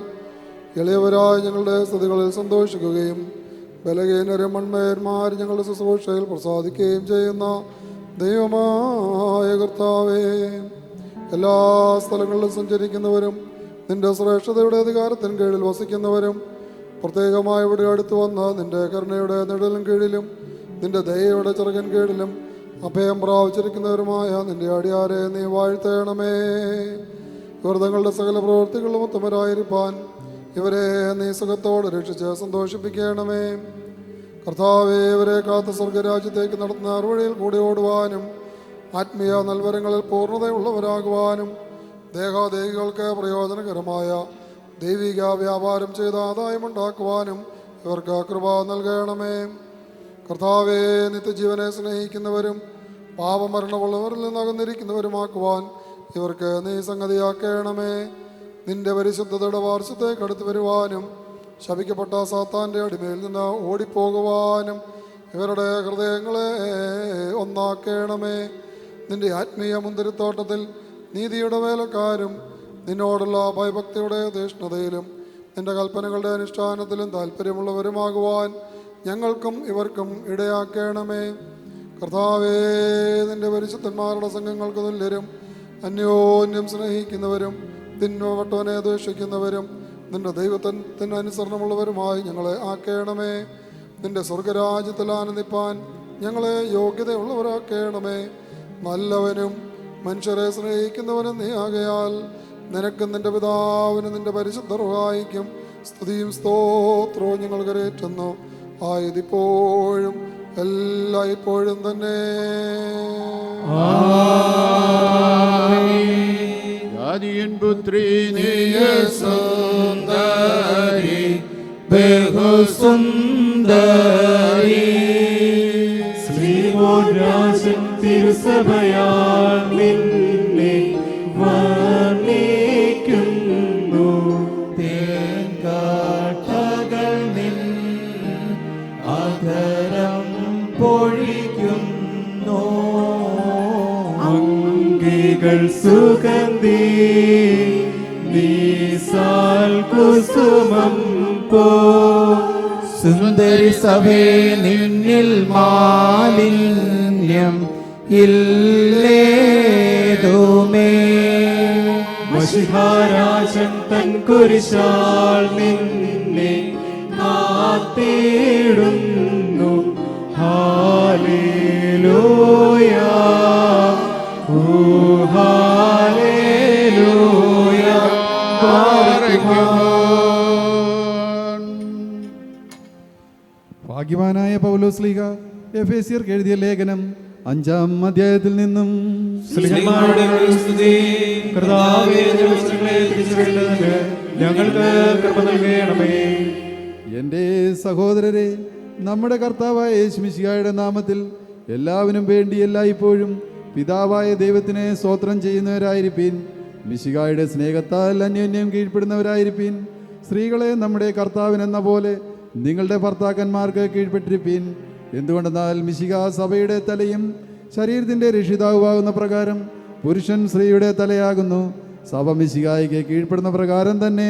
എളിയവരായ ഞങ്ങളുടെ സ്തുതികളിൽ സന്തോഷിക്കുകയും ബലഹീനരും മൺമയന്മാർ ഞങ്ങളുടെ ശുശ്രൂഷയിൽ പ്രസാദിക്കുകയും ചെയ്യുന്ന ദൈവമായ കർത്താവേ, എല്ലാ സ്ഥലങ്ങളിലും സഞ്ചരിക്കുന്നവരും നിന്റെ ശ്രേഷ്ഠതയുടെ അധികാരത്തിന് കീഴിൽ വസിക്കുന്നവരും പ്രത്യേകമായി ഇവിടെ അടുത്ത് വന്ന് നിന്റെ കരുണയുടെ നിഴലിൻ കീഴിലും നിന്റെ ദയയുടെ ചിറകൻ കീഴിലും അഭയം പ്രാപിച്ചിരിക്കുന്നവരുമായ നിന്റെ അടിയാരെ നീ വാഴ്ത്തേണമേ. ഇവർ തങ്ങളുടെ സകല പ്രവൃത്തികളും ഉത്തമരായിരിക്കാൻ ഇവരെ നീ സുഖത്തോടെ രക്ഷിച്ച് സന്തോഷിപ്പിക്കണമേ. കർത്താവേ, ഇവരെ കാത്ത സ്വർഗരാജ്യത്തേക്ക് നടത്തുന്ന അറുവഴിയിൽ കൂടി ഓടുവാനും ആത്മീയ നൽവരങ്ങളിൽ പൂർണ്ണതയുള്ളവരാകുവാനും ദേഹാദേഹികൾക്ക് പ്രയോജനകരമായ ദൈവിക വ്യാപാരം ചെയ്ത് ആദായമുണ്ടാക്കുവാനും ഇവർക്ക് കൃപ നൽകണമേ. കർത്താവേ, നിത്യജീവനെ സ്നേഹിക്കുന്നവരും പാപമരണമുള്ളവരിൽ നിന്നകന്നിരിക്കുന്നവരുമാക്കുവാൻ ഇവർക്ക് നീ സംഗതിയാക്കണമേ. നിന്റെ പരിശുദ്ധതയുടെ വാർഷത്തേക്ക് അടുത്ത് വരുവാനും ശപിക്കപ്പെട്ട സാത്താൻ്റെ അടിമയിൽ നിന്ന് ഓടിപ്പോകുവാനും ഇവരുടെ ഹൃദയങ്ങളെ ഒന്നാക്കണമേ. നിന്റെ ആത്മീയ മുന്തിരിത്തോട്ടത്തിൽ നീതിയുടെ വേലക്കാരും നിന്നോടുള്ള ഭയഭക്തിയുടെ തീഷ്ണതയിലും നിന്റെ കൽപ്പനകളുടെ അനുഷ്ഠാനത്തിലും താല്പര്യമുള്ളവരുമാകുവാൻ ഞങ്ങൾക്കും ഇവർക്കും ഇടയാക്കണമേ. കർത്താവേ, നിന്റെ പരിശുദ്ധന്മാരുടെ സംഘങ്ങൾക്ക് തുല്യരും അന്യോന്യം സ്നേഹിക്കുന്നവരും തിന്മപ്പെട്ടവനെ ദ്വേഷിക്കുന്നവരും നിന്റെ ദൈവത്തിന് അനുസരണമുള്ളവരുമായി ഞങ്ങളെ ആക്കണമേ. നിന്റെ സ്വർഗരാജ്യത്തിൽ ആനന്ദിപ്പാൻ ഞങ്ങളെ യോഗ്യതയുള്ളവരാക്കണമേ. നല്ലവനും മനുഷ്യരെ സ്നേഹിക്കുന്നവനും നീ ആകയാൽ നിനക്കും നിന്റെ പിതാവിനും നിന്റെ പരിശുദ്ധ റുഹായിക്കും സ്തുതിയും സ്തോത്രവും ഞങ്ങൾ കരേറ്റുന്നു. ആയതിപ്പോഴും എല്ലായ്പ്പോഴും തന്നെ. ആദിയൻ പുത്രി നീയ സുന്ദരി ബഹുസുന്ദരി ശ്രീമോരാജൻ തിരുസഭയാൽ നിന്നെ വർണ്ണിക്കുന്നു. തേൻകാട്ടകൾ നിൻ ആദരം പൊഴിക്കുന്നു. അങ്കികൾ സുഗന്ധി നീസാൽ കുസുമം പോ. സുന്ദരി സഭേ, നിന്നിൽ മാലിന്യം ഇല്ലേതുമേ. മഷിഹാരാജൻ തൻ കുരിശാൽ നിന്നെ കാത്തിടുന്നു. ഹാലേലൂയ, ഓ ഹാലേലൂയ. ഭാഗ്യവാനായ പൗലോസ്ലീഹ എഫേസ്യർക്ക് എഴുതിയ ലേഖനം 5-ാം അധ്യായത്തിൽ നിന്നും സ്ത്രീമാരുടെ സ്തുതി. കർത്താവേ, ഞങ്ങളെ തിരിച്ചുവിടുന്നതിന് ഞങ്ങൾക്ക് കൃപ നൽകണമേ. എൻ്റെ സഹോദരരെ, നമ്മുടെ കർത്താവായ യേശുമിശിഹായുടെ നാമത്തിൽ എല്ലാവരും വേണ്ടി എല്ലായ്പ്പോഴും പിതാവായ ദൈവത്തിനെ സ്തോത്രം ചെയ്യുന്നവരായിരിപ്പീൻ. മിശിഹായുടെ സ്നേഹത്താൽ അന്യോന്യം കീഴ്പ്പെടുന്നവരായിരിപ്പീൻ. സ്ത്രീകളെ നമ്മുടെ കർത്താവിനെന്ന പോലെ നിങ്ങളുടെ ഭർത്താക്കന്മാർക്ക് കീഴ്പ്പെട്ടിരിപ്പീൻ. എന്തുകൊണ്ടെന്നാൽ മിശിഹ സഭയുടെ തലയും ശരീരത്തിൻ്റെ രക്ഷിതാവുമാകുന്ന പ്രകാരം പുരുഷൻ സ്ത്രീയുടെ തലയാകുന്നു. സഭ മിശിഹായ്ക്ക് കീഴ്പ്പെടുന്ന പ്രകാരം തന്നെ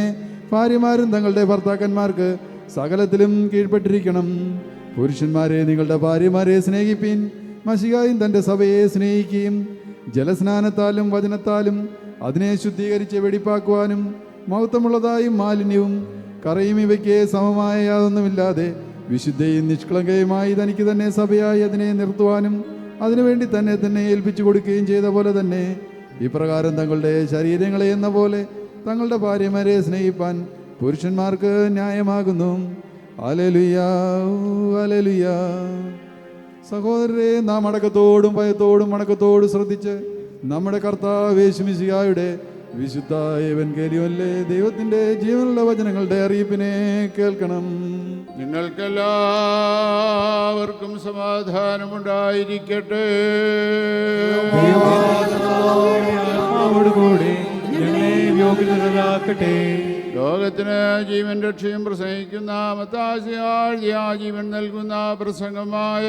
ഭാര്യമാരും തങ്ങളുടെ ഭർത്താക്കന്മാർക്ക് സകലത്തിലും കീഴ്പ്പെട്ടിരിക്കണം. പുരുഷന്മാരെ, നിങ്ങളുടെ ഭാര്യമാരെ സ്നേഹിപ്പീൻ. മശിഹായും തൻ്റെ സഭയെ സ്നേഹിക്കുകയും ജലസ്നാനത്താലും വചനത്താലും അതിനെ ശുദ്ധീകരിച്ച് വെടിപ്പാക്കുവാനും മഹത്വമുള്ളതായും മാലിന്യവും കറയും ഇവയ്ക്ക് സമമായ യാതൊന്നുമില്ലാതെ വിശുദ്ധയും നിഷ്കളങ്കയുമായി തനിക്ക് തന്നെ സഭയായി അതിനെ നിർത്തുവാനും അതിനുവേണ്ടി തന്നെ തന്നെ ഏൽപ്പിച്ചു കൊടുക്കുകയും ചെയ്ത പോലെ തന്നെ ഇപ്രകാരം തങ്ങളുടെ ശരീരങ്ങളെ എന്ന പോലെ തങ്ങളുടെ ഭാര്യമാരെ സ്നേഹിപ്പാൻ പുരുഷന്മാർക്ക് ന്യായമാകുന്നു. Hallelujah, hallelujah. സഹോദരരെ, നാം അടക്കത്തോടും ഭയത്തോടും അടക്കത്തോടും ശ്രദ്ധിച്ച് നമ്മുടെ കർത്താവ് യേശുമിശിഹായുടെ വിശുദ്ധ എവൻഗേലിയോനിലെ ദൈവത്തിൻ്റെ ജീവനുള്ള വചനങ്ങളുടെ അറിയിപ്പിനെ കേൾക്കണം. നിങ്ങൾക്കെല്ലാവർക്കും സമാധാനമുണ്ടായിരിക്കട്ടെ. ആത്മാവോടുകൂടെ ഞങ്ങളെ യോഗ്യതരാക്കട്ടെ. ലോകത്തിന് ജീവൻ രക്ഷയും പ്രസംഗിക്കുന്ന മത്താശയാഴ്ച ജീവൻ നൽകുന്ന പ്രസംഗമായ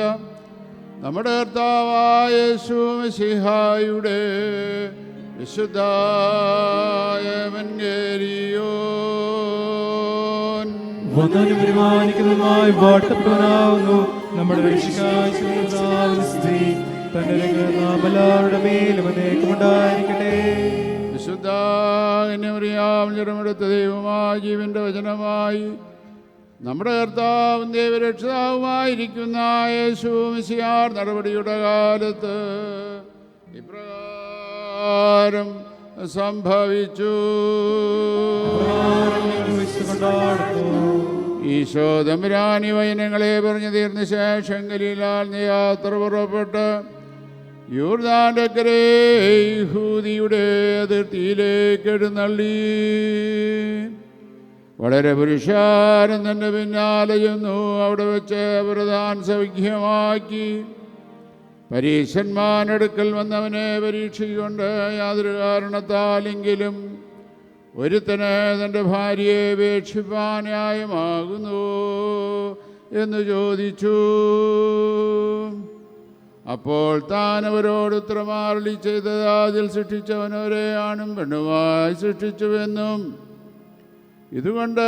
നമ്മുടെ കർത്താവായ യേശു മിശിഹായുടെ വിശുദ്ധായ എവൻഗേലിയോൻ വന്നവനും പരിപാലിക്കുന്നതുമായി വാഴ്ത്തപ്പെട്ടവനാവുന്നു നമ്മുടെ രക്ഷയ്ക്കായി സ്തുതി. തന്റെ നാം എല്ലാവരുടെ മേലും എന്നേക്കുമുണ്ടായിരിക്കട്ടെ. വിശുദ്ധ കന്യമറിയാം ജനമെടുത്ത ദൈവമായ ജീവന്റെ വചനമായി നമ്മുടെ കർത്താവും ദൈവരക്ഷിതാവുമായിരിക്കുന്ന യേശു മിശിഹാർ നടപടിയുടെ കാലത്ത് ഇപ്രകാരം സംഭവിച്ചു. ഈശോ തമ്പുരാനി വചനങ്ങളെ പറഞ്ഞു തീർന്ന ശേഷം ഗലീലാൽ യാത്ര പുറപ്പെട്ട് യോർദാന്റെ കരേ യഹൂദിയുടെ അതിർത്തിയിലേക്ക് എഴുന്നള്ളി. വളരെ പുരുഷാരം തന്റെ പിന്നാലെ ചെന്നു. അവിടെ വെച്ച് പ്രധാൻ സൗഖ്യമാക്കി. പരീശന്മാരടുക്കൽ വന്നവനെ പരീക്ഷിക്കൊണ്ട് യാതൊരു കാരണത്താലെങ്കിലും ഒരുത്തന് തൻ്റെ ഭാര്യയെ ഉപേക്ഷിപ്പാൻ ന്യായമാകുന്നു എന്ന് ചോദിച്ചു. അപ്പോൾ താൻ അവരോട് ഉത്തരമാരളി ചെയ്തത്, അതിൽ സൃഷ്ടിച്ചവനവരെ ആണും പെണ്ണുമായി സൃഷ്ടിച്ചുവെന്നും ഇതുകൊണ്ട്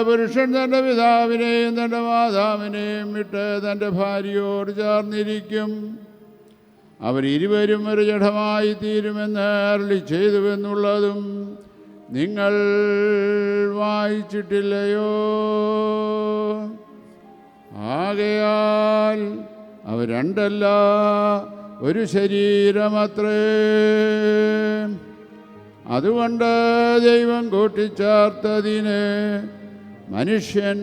പുരുഷൻ തൻ്റെ പിതാവിനെയും തൻ്റെ മാതാവിനെയും വിട്ട് തൻ്റെ ഭാര്യയോട് ചേർന്നിരിക്കും, അവരിരുവരും ഒരു ജഡമായി തീരുമെന്ന് അരുളി ചെയ്തുവെന്നുള്ളതും നിങ്ങൾ വായിച്ചിട്ടില്ലയോ? ആകയാൽ അവർ രണ്ടല്ല, ഒരു ശരീരമത്രേ. അതുകൊണ്ട് ദൈവം കൂട്ടിച്ചേർത്തതിനെ മനുഷ്യൻ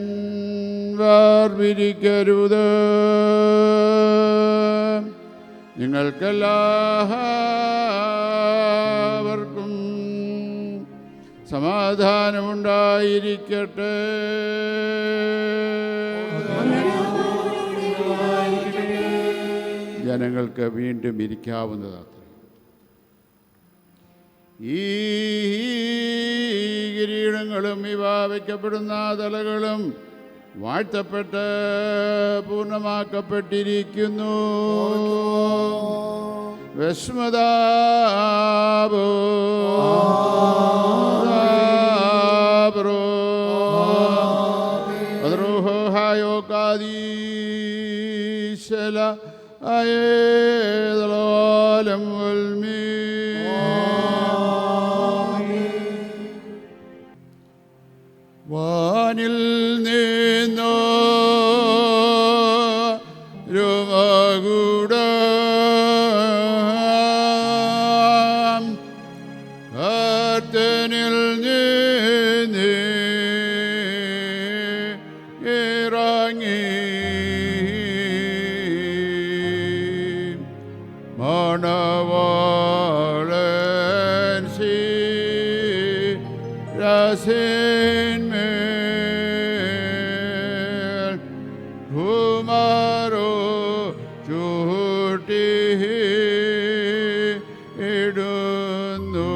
വേർപിരിക്കരുത്. നിങ്ങൾക്കെല്ലാവർക്കും സമാധാനമുണ്ടായിരിക്കട്ടെ. ജനങ്ങൾക്ക് വീണ്ടും ഇരിക്കാവുന്നതാണ്. ഈ കിരീടങ്ങളും ഇവ വയ്ക്കപ്പെടുന്ന തലകളും വാഴ്ത്തപ്പെട്ട് പൂർണ്ണമാക്കപ്പെട്ടിരിക്കുന്നു. വിസ്മതാപോ ഹായോ കാദീശല അയേതലോലം ഉൽമീ. വാനിൽ നിന്നോ രോമകൂടം കർത്തനിൽ നിന്ന് ഇറങ്ങി മണവാളൻ ശിരസിന്മേൽ കുമാരോ ചൂട്ടി ഇടുന്നു.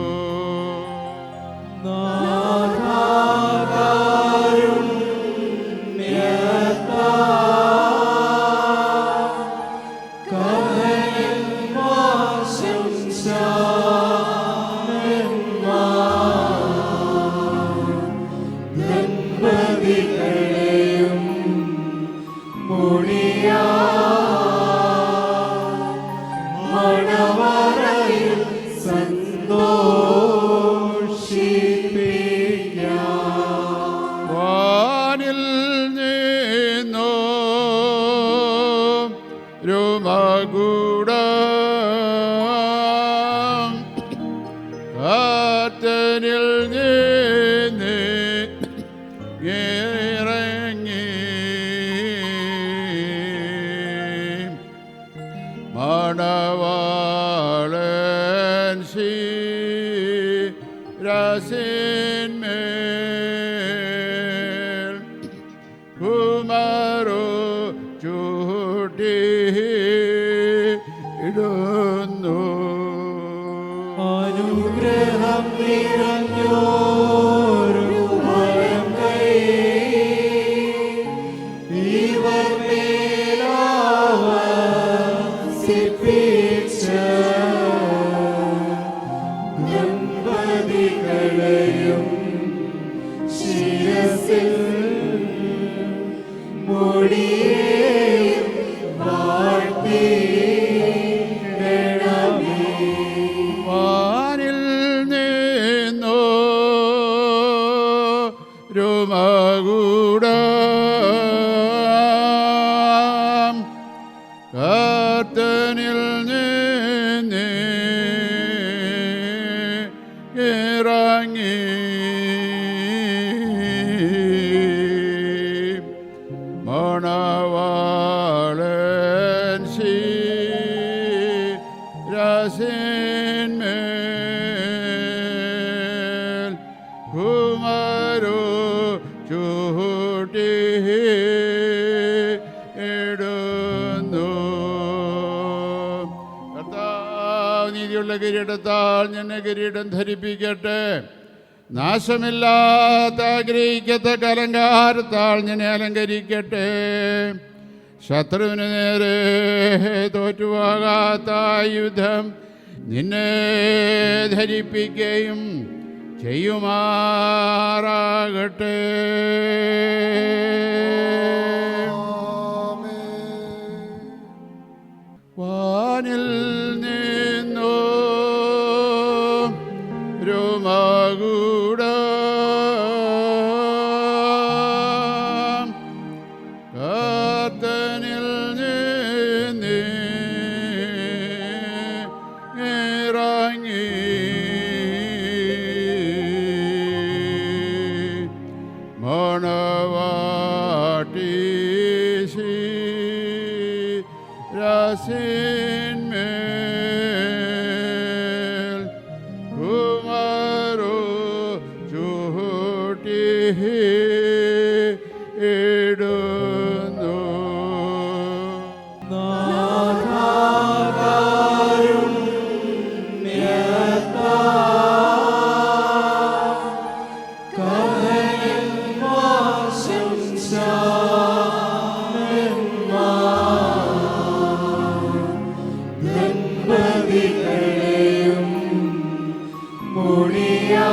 വാനിൽ നിന്നോ രോമകൂടം കർത്തനിൽ നിന്ന് ഇറങ്ങി മണവാളൻ ശിരസിന്മേൽ കുമാരോ ഇടുന്നു. അനുഗ്രഹം നിറഞ്ഞോരു വരം കൈ ഇവർ മേലാവസിപ്പിച്ച ദമ്പതികളെയും ശിരസിൽ മുടിയേയും വാഴ്ത്തിയിടണമേ. വാനിൽ നിന്നോ രോമകൂടം കർത്തനിൽ നിന്ന് ഇറങ്ങി മണവാളൻ ശിരസിന്മേൽ കുമാരോ ചൂട്ടി ഇടുന്നു. കർത്താവ് നീതിയുള്ള കിരീടത്താൽ എന്നെ കിരീടം ധരിപ്പിക്കട്ടെ. നാശമില്ലാത്ത ആഗ്രഹിക്കത്തക്ക അലങ്കാരത്താൽ ഞാൻ അലങ്കരിക്കട്ടെ. ശത്രുവിന് നേരെ തോറ്റുപോകാത്ത യുദ്ധം നിന്നെ ധരിപ്പിക്കുകയും ചെയ്യുമാറാകട്ടെ. വാനിൽ നിന്നോ രോമകൂടം കർത്തനിൽ നിന്ന് ഇറങ്ങി മണവാട്ടി ശിരസിന്മേൽ കുമാരോ ചൂട്ടി ഇടുന്നു. ദമ്പതികളെയും മുടിയാ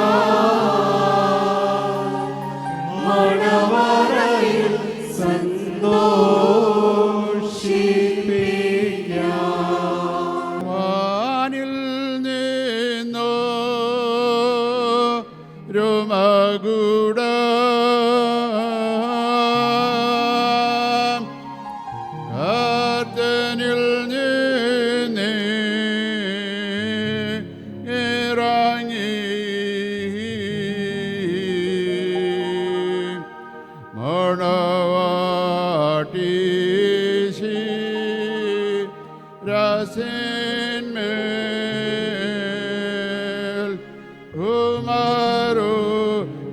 മണവറയിൽ സന്തോഷിപ്പിക്കാം. വാനിൽ നിന്നോ രോമകൂടം കർത്തനിൽ നിന്ന് ഇറങ്ങി മണവാട്ടി ശിരസിന്മേൽ കുമാരോ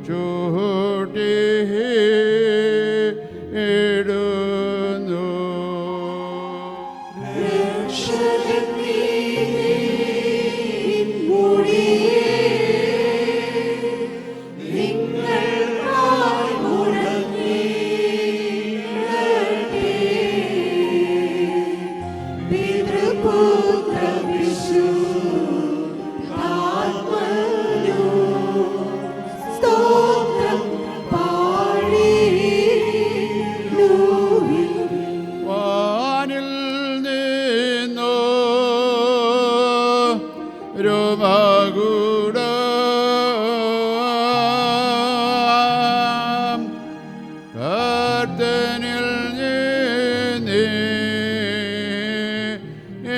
ചൂട്ടി ഇടുന്നു. വാനിൽ നിന്നോ രോമകൂടം കർത്തനിൽ നിന്ന്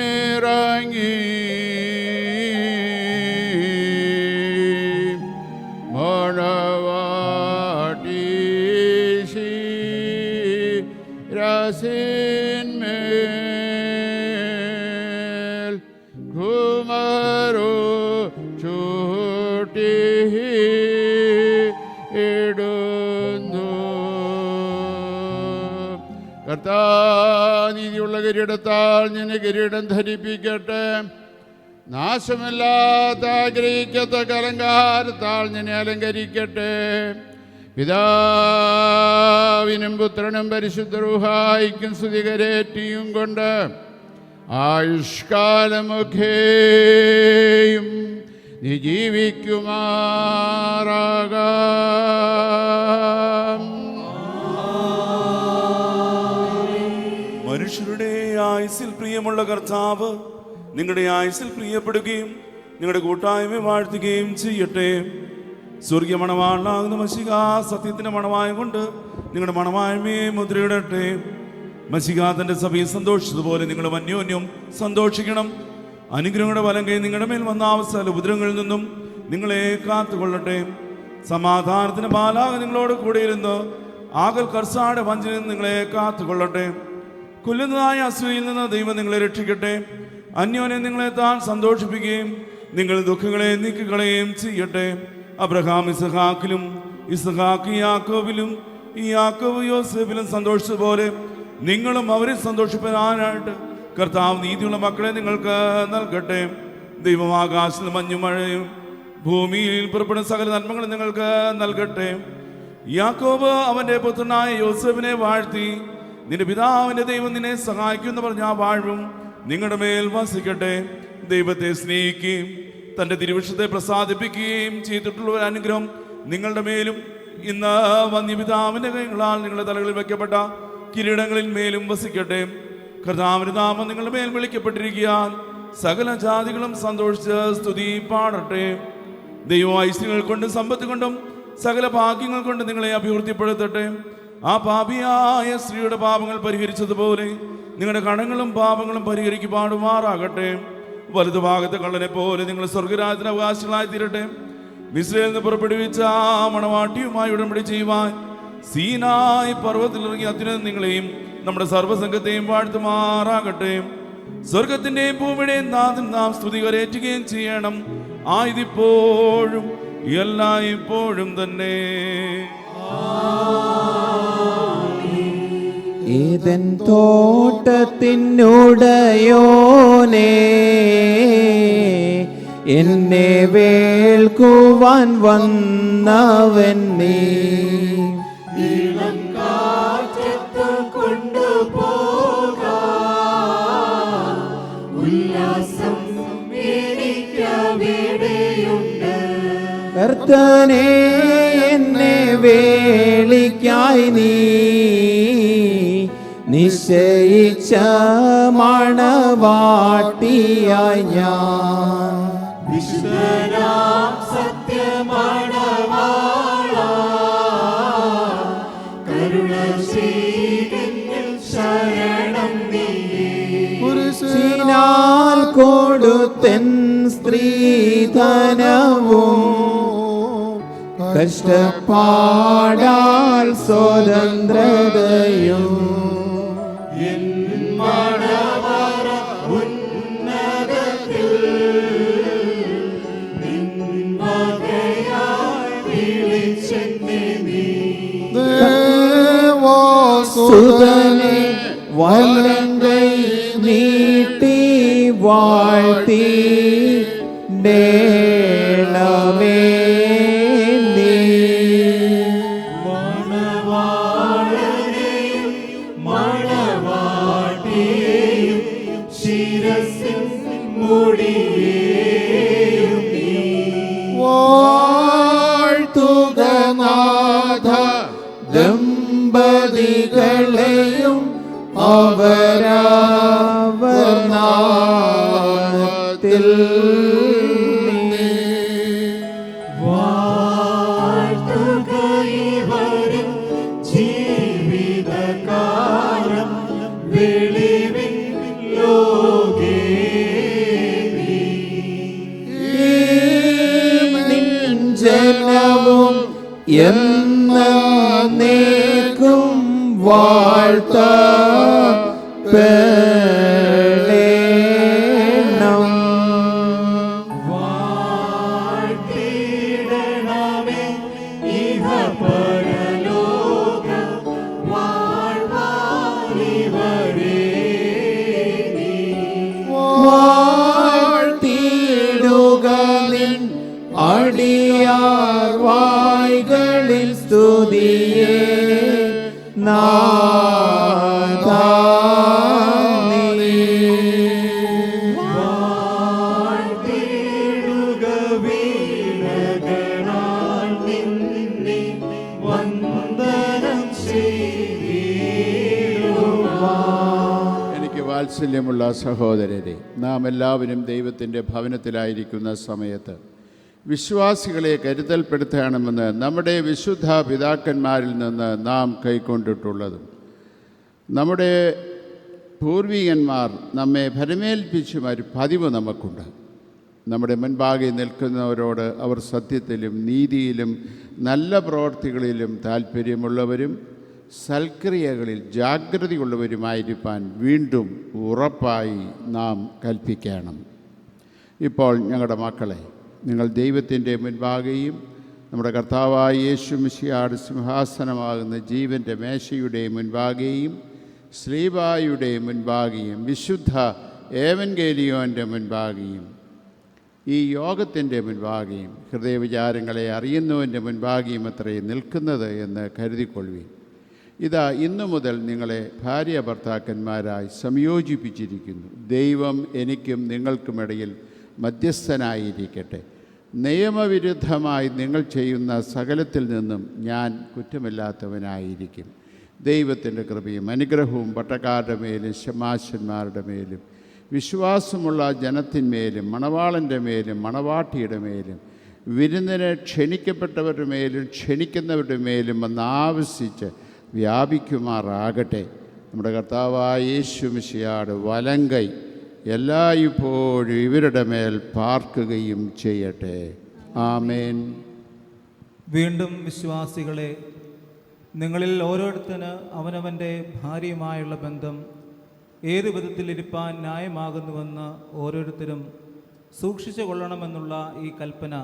ഇറങ്ങി കിരീടത്താൽ നിന്നെ കിരീടം ധരിപ്പിക്കട്ടെ. നാശമില്ലാത്ത ആഗ്രഹിക്കത്തക്ക അലങ്കാരത്താൽ നിന്നെ അലങ്കരിക്കട്ടെ. പിതാവിനും പുത്രനും പരിശുദ്ധ റൂഹായിക്കും സ്തുതികരേറ്റിയും കൊണ്ട് ആയുഷ്കാലമൊക്കെയും നീ ജീവിക്കുമാറാകാം. മനുഷ്യരുടെ ആയുസ്സിൽ പ്രിയമുള്ള കർത്താവ് നിങ്ങളുടെ ആയുസ്സിൽ പ്രിയപ്പെടുകയും നിങ്ങളുടെ കൂട്ടായ്മ വാഴ്ത്തുകയും ചെയ്യട്ടെ. സ്വർഗീയ മണവാളാകുന്ന മശിക സത്യത്തിന്റെ മണവായ കൊണ്ട് നിങ്ങളുടെ മണവായ്മയെ മുദ്രയിടട്ടെ. മശിക തന്റെ സഭയെ സന്തോഷിച്ചതുപോലെ നിങ്ങളും അന്യോന്യം സന്തോഷിക്കണം. അനുഗ്രഹങ്ങളുടെ വലം കൈ നിങ്ങളുടെ മേൽ വന്ന അവസര ഉപദ്രവങ്ങളിൽ നിന്നും നിങ്ങളെ കാത്തുകൊള്ളട്ടെ. സമാധാനത്തിന് ബാലാക നിങ്ങളോട് കൂടിയിരുന്ന് ആകൽ കർസാടെ വഞ്ചനയിൽ നിങ്ങളെ കാത്തുകൊള്ളട്ടെ. കൊല്ലുന്നതായ അസൂയയിൽ നിന്ന് ദൈവം നിങ്ങളെ രക്ഷിക്കട്ടെ. അന്യോന്യം നിങ്ങളെ താൻ സന്തോഷിപ്പിക്കുകയും നിങ്ങൾ ദുഃഖങ്ങളെ നീക്കിക്കളയുകയും ചെയ്യട്ടെ. അബ്രഹാം ഇസഹാക്കിലും ഇസഹാക്ക് യാക്കോബിലും ഈ യാക്കോബ് യോസേഫിലും സന്തോഷിച്ചതുപോലെ നിങ്ങളും അവരെ സന്തോഷിപ്പാനായിട്ട് കർത്താവ് നീതിയുള്ള മക്കളെ നിങ്ങൾക്ക് നൽകട്ടെ. ദൈവം ആകാശത്തിൽ മഞ്ഞും മഴയും ഭൂമിയിൽ പുറപ്പെടുന്ന സകല നന്മകളും നിങ്ങൾക്ക് നൽകട്ടെ. യാക്കോബ് അവന്റെ പുത്രനായ യോസേഫിനെ വാഴ്ത്തി നിന്റെ പിതാവിന്റെ ദൈവം നിന്നെ സഹായിക്കുമെന്ന് പറഞ്ഞ ആ വാഴ്വും നിങ്ങളുടെ മേൽ വസിക്കട്ടെ. ദൈവത്തെ സ്നേഹിക്കുകയും തൻ്റെ തിരുവൃക്ഷത്തെ പ്രസാദിപ്പിക്കുകയും ചെയ്തിട്ടുള്ള ഒരു അനുഗ്രഹം നിങ്ങളുടെ മേലും ഇന്ന് വന്യപിതാവിൻ്റെ കൈകളാൽ നിങ്ങളുടെ തലകളിൽ വയ്ക്കപ്പെട്ട കിരീടങ്ങളിൽ മേലും വസിക്കട്ടെ. കർത്താവിന്റെ നാമം നിങ്ങളുടെ മേൽ വിളിക്കപ്പെട്ടിരിക്കാൻ സകല ജാതികളും സന്തോഷിച്ച് സ്തുതി പാടട്ടെ. ദൈവ ഐശ്വര്യങ്ങൾ കൊണ്ടും സമ്പത്ത് കൊണ്ടും സകല ഭാഗ്യങ്ങൾ കൊണ്ട് നിങ്ങളെ അഭിവൃദ്ധിപ്പെടുത്തട്ടെ. ആ പാപിയായ സ്ത്രീയുടെ പാപങ്ങൾ പരിഹരിച്ചതുപോലെ നിങ്ങളുടെ കടങ്ങളും പാപങ്ങളും പരിഹരിക്കുവാനുമാറാകട്ടെ. വലതുഭാഗത്തെ കള്ളനെ പോലെ നിങ്ങൾ സ്വർഗരാജ്യത്തിന് അവകാശികളായി തീരട്ടെ. മിസ്രയിൽ നിന്ന് പുറപ്പെടുവിച്ച ആ മണവാട്ടിയുമായി ഉടമ്പടി ചെയ്യുവാൻ സീനായി പർവ്വതത്തിലിറങ്ങി അത്യുന്നതൻ നിങ്ങളെയും നമ്മുടെ സർവ്വസംഘത്തെയും വാഴ്ത്തുമാറാകട്ടെ. സ്വർഗത്തിന്റെയും ഭൂമിയുടെയും നാഥൻ നാം സ്തുതി കരേറ്റുകയും ചെയ്യണം. ആയതിപ്പോഴും എല്ലായ്പ്പോഴും തന്നെ. ഏതൻ തോട്ടത്തിനുടയോനേ എന്നെ വേൾക്കുവാൻ വന്നവൻ നീ. ഇളം കാറ്റത്ത് കൊണ്ടുപോകാൻ ഉല്ലാസം എനിക്കവിടെയുണ്ട്. കർത്തനേ എന്നെ വേളിക്കായി നീ നിശ്ചയിച്ച മണവാട്ടിയായി ഞാൻ. വിശുദ്ധനാം സത്യമണവാളാ കരുണശീലത്തിൽ ശരണം നീയേ. ാൽ കൊടുത്തൻ സ്ത്രീധനവും കഷ്ടപ്പാടാൽ സ്വതന്ത്രതയും മണവറ ഉന്നതത്തിൽ നിൻ വകയായി വിളിച്ചെന്നെ നീ. സുതനെ വലങ്കൈ നീട്ടി വാഴ്ത്തി ഡേണമേ നീ. മണവാളനെയും മണവാട്ടിയെയും ശിരസിൻ മുടിയേയും നീ. വാഴ്ത്തുക നാഥ ദമ്പതികളെയും അവരവനാമത്തിൽ വാഴ്ത്തുക ഇവരും ജീവിതകാലം വെളിവിൻ ലോകേ നീ. ജനവും എന്നേക്കും വാഴ്ത്തപ്പെടേണം. വാഴ്ത്തിയിടണമേ ഇഹ പരലോക വാഴ്വാനിവരേയും വാത്സല്യമുള്ള സഹോദരരെ, നാം എല്ലാവരും ദൈവത്തിൻ്റെ ഭവനത്തിലായിരിക്കുന്ന സമയത്ത് വിശ്വാസികളെ കരുതൽപ്പെടുത്തണമെന്ന് നമ്മുടെ വിശുദ്ധ പിതാക്കന്മാരിൽ നിന്ന് നാം കൈക്കൊണ്ടിട്ടുള്ളതും നമ്മുടെ പൂർവികന്മാർ നമ്മെ ഭരമേൽപ്പിച്ചും ഒരു പതിവ് നമുക്കുണ്ട്. നമ്മുടെ മുൻപാകെ നിൽക്കുന്നവരോട് അവർ സത്യത്തിലും നീതിയിലും നല്ല പ്രവൃത്തികളിലും താല്പര്യമുള്ളവരും സൽക്രിയകളിൽ ജാഗ്രതയുള്ളവരുമായിരിക്കാൻ വീണ്ടും ഉറപ്പായി നാം കൽപ്പിക്കണം. ഇപ്പോൾ ഞങ്ങളുടെ മക്കളെ, നിങ്ങൾ ദൈവത്തിൻ്റെ മുൻപാകെയും നമ്മുടെ കർത്താവായ യേശു മിശിഹായുടെ സിംഹാസനമാകുന്ന ജീവൻ്റെ മേശയുടെ മുൻപാകെയും ശ്ലീബായുടെ മുൻപാകെയും വിശുദ്ധ ഏവൻഗേലിയോൻ്റെ മുൻപാകെയും ഈ യോഗത്തിൻ്റെ മുൻപാകെയും ഹൃദയവിചാരങ്ങളെ അറിയുന്നവൻ്റെ മുൻപാകെയും അത്രയും നിൽക്കുന്നത് എന്ന് കരുതിക്കൊള്ളുവിൻ. ഇതാ ഇന്നു മുതൽ നിങ്ങളെ ഭാര്യ ഭർത്താക്കന്മാരായി സംയോജിപ്പിച്ചിരിക്കുന്നു. ദൈവം എനിക്കും നിങ്ങൾക്കുമിടയിൽ മധ്യസ്ഥനായിരിക്കട്ടെ. നിയമവിരുദ്ധമായി നിങ്ങൾ ചെയ്യുന്ന സകലത്തിൽ നിന്നും ഞാൻ കുറ്റമില്ലാത്തവനായിരിക്കും. ദൈവത്തിൻ്റെ കൃപയും അനുഗ്രഹവും പട്ടക്കാരുടെ മേലും ശമാശന്മാരുടെ മേലും വിശ്വാസമുള്ള ജനത്തിന്മേലും മണവാളൻ്റെ മേലും മണവാട്ടിയുടെ മേലും വിരുന്നിന് ക്ഷണിക്കപ്പെട്ടവരുടെ മേലും ക്ഷണിക്കുന്നവരുടെ മേലും വന്ന് ആവശ്യിച്ച് വ്യാപിക്കുമാറാകട്ടെ. നമ്മുടെ കർത്താവായ യേശു മിശിഹായുടെ വലങ്കൈ എല്ലായ്പ്പോഴും ഇവരുടെ മേൽ പാർക്കുകയും ചെയ്യട്ടെ. ആമേൻ. വീണ്ടും വിശ്വാസികളെ, നിങ്ങളിൽ ഓരോരുത്തന് അവനവൻ്റെ ഭാര്യയുമായുള്ള ബന്ധം ഏത് വിധത്തിലിരിപ്പാൻ ന്യായമാകുന്നുവെന്ന് ഓരോരുത്തരും സൂക്ഷിച്ചു കൊള്ളണമെന്നുള്ള ഈ കൽപ്പന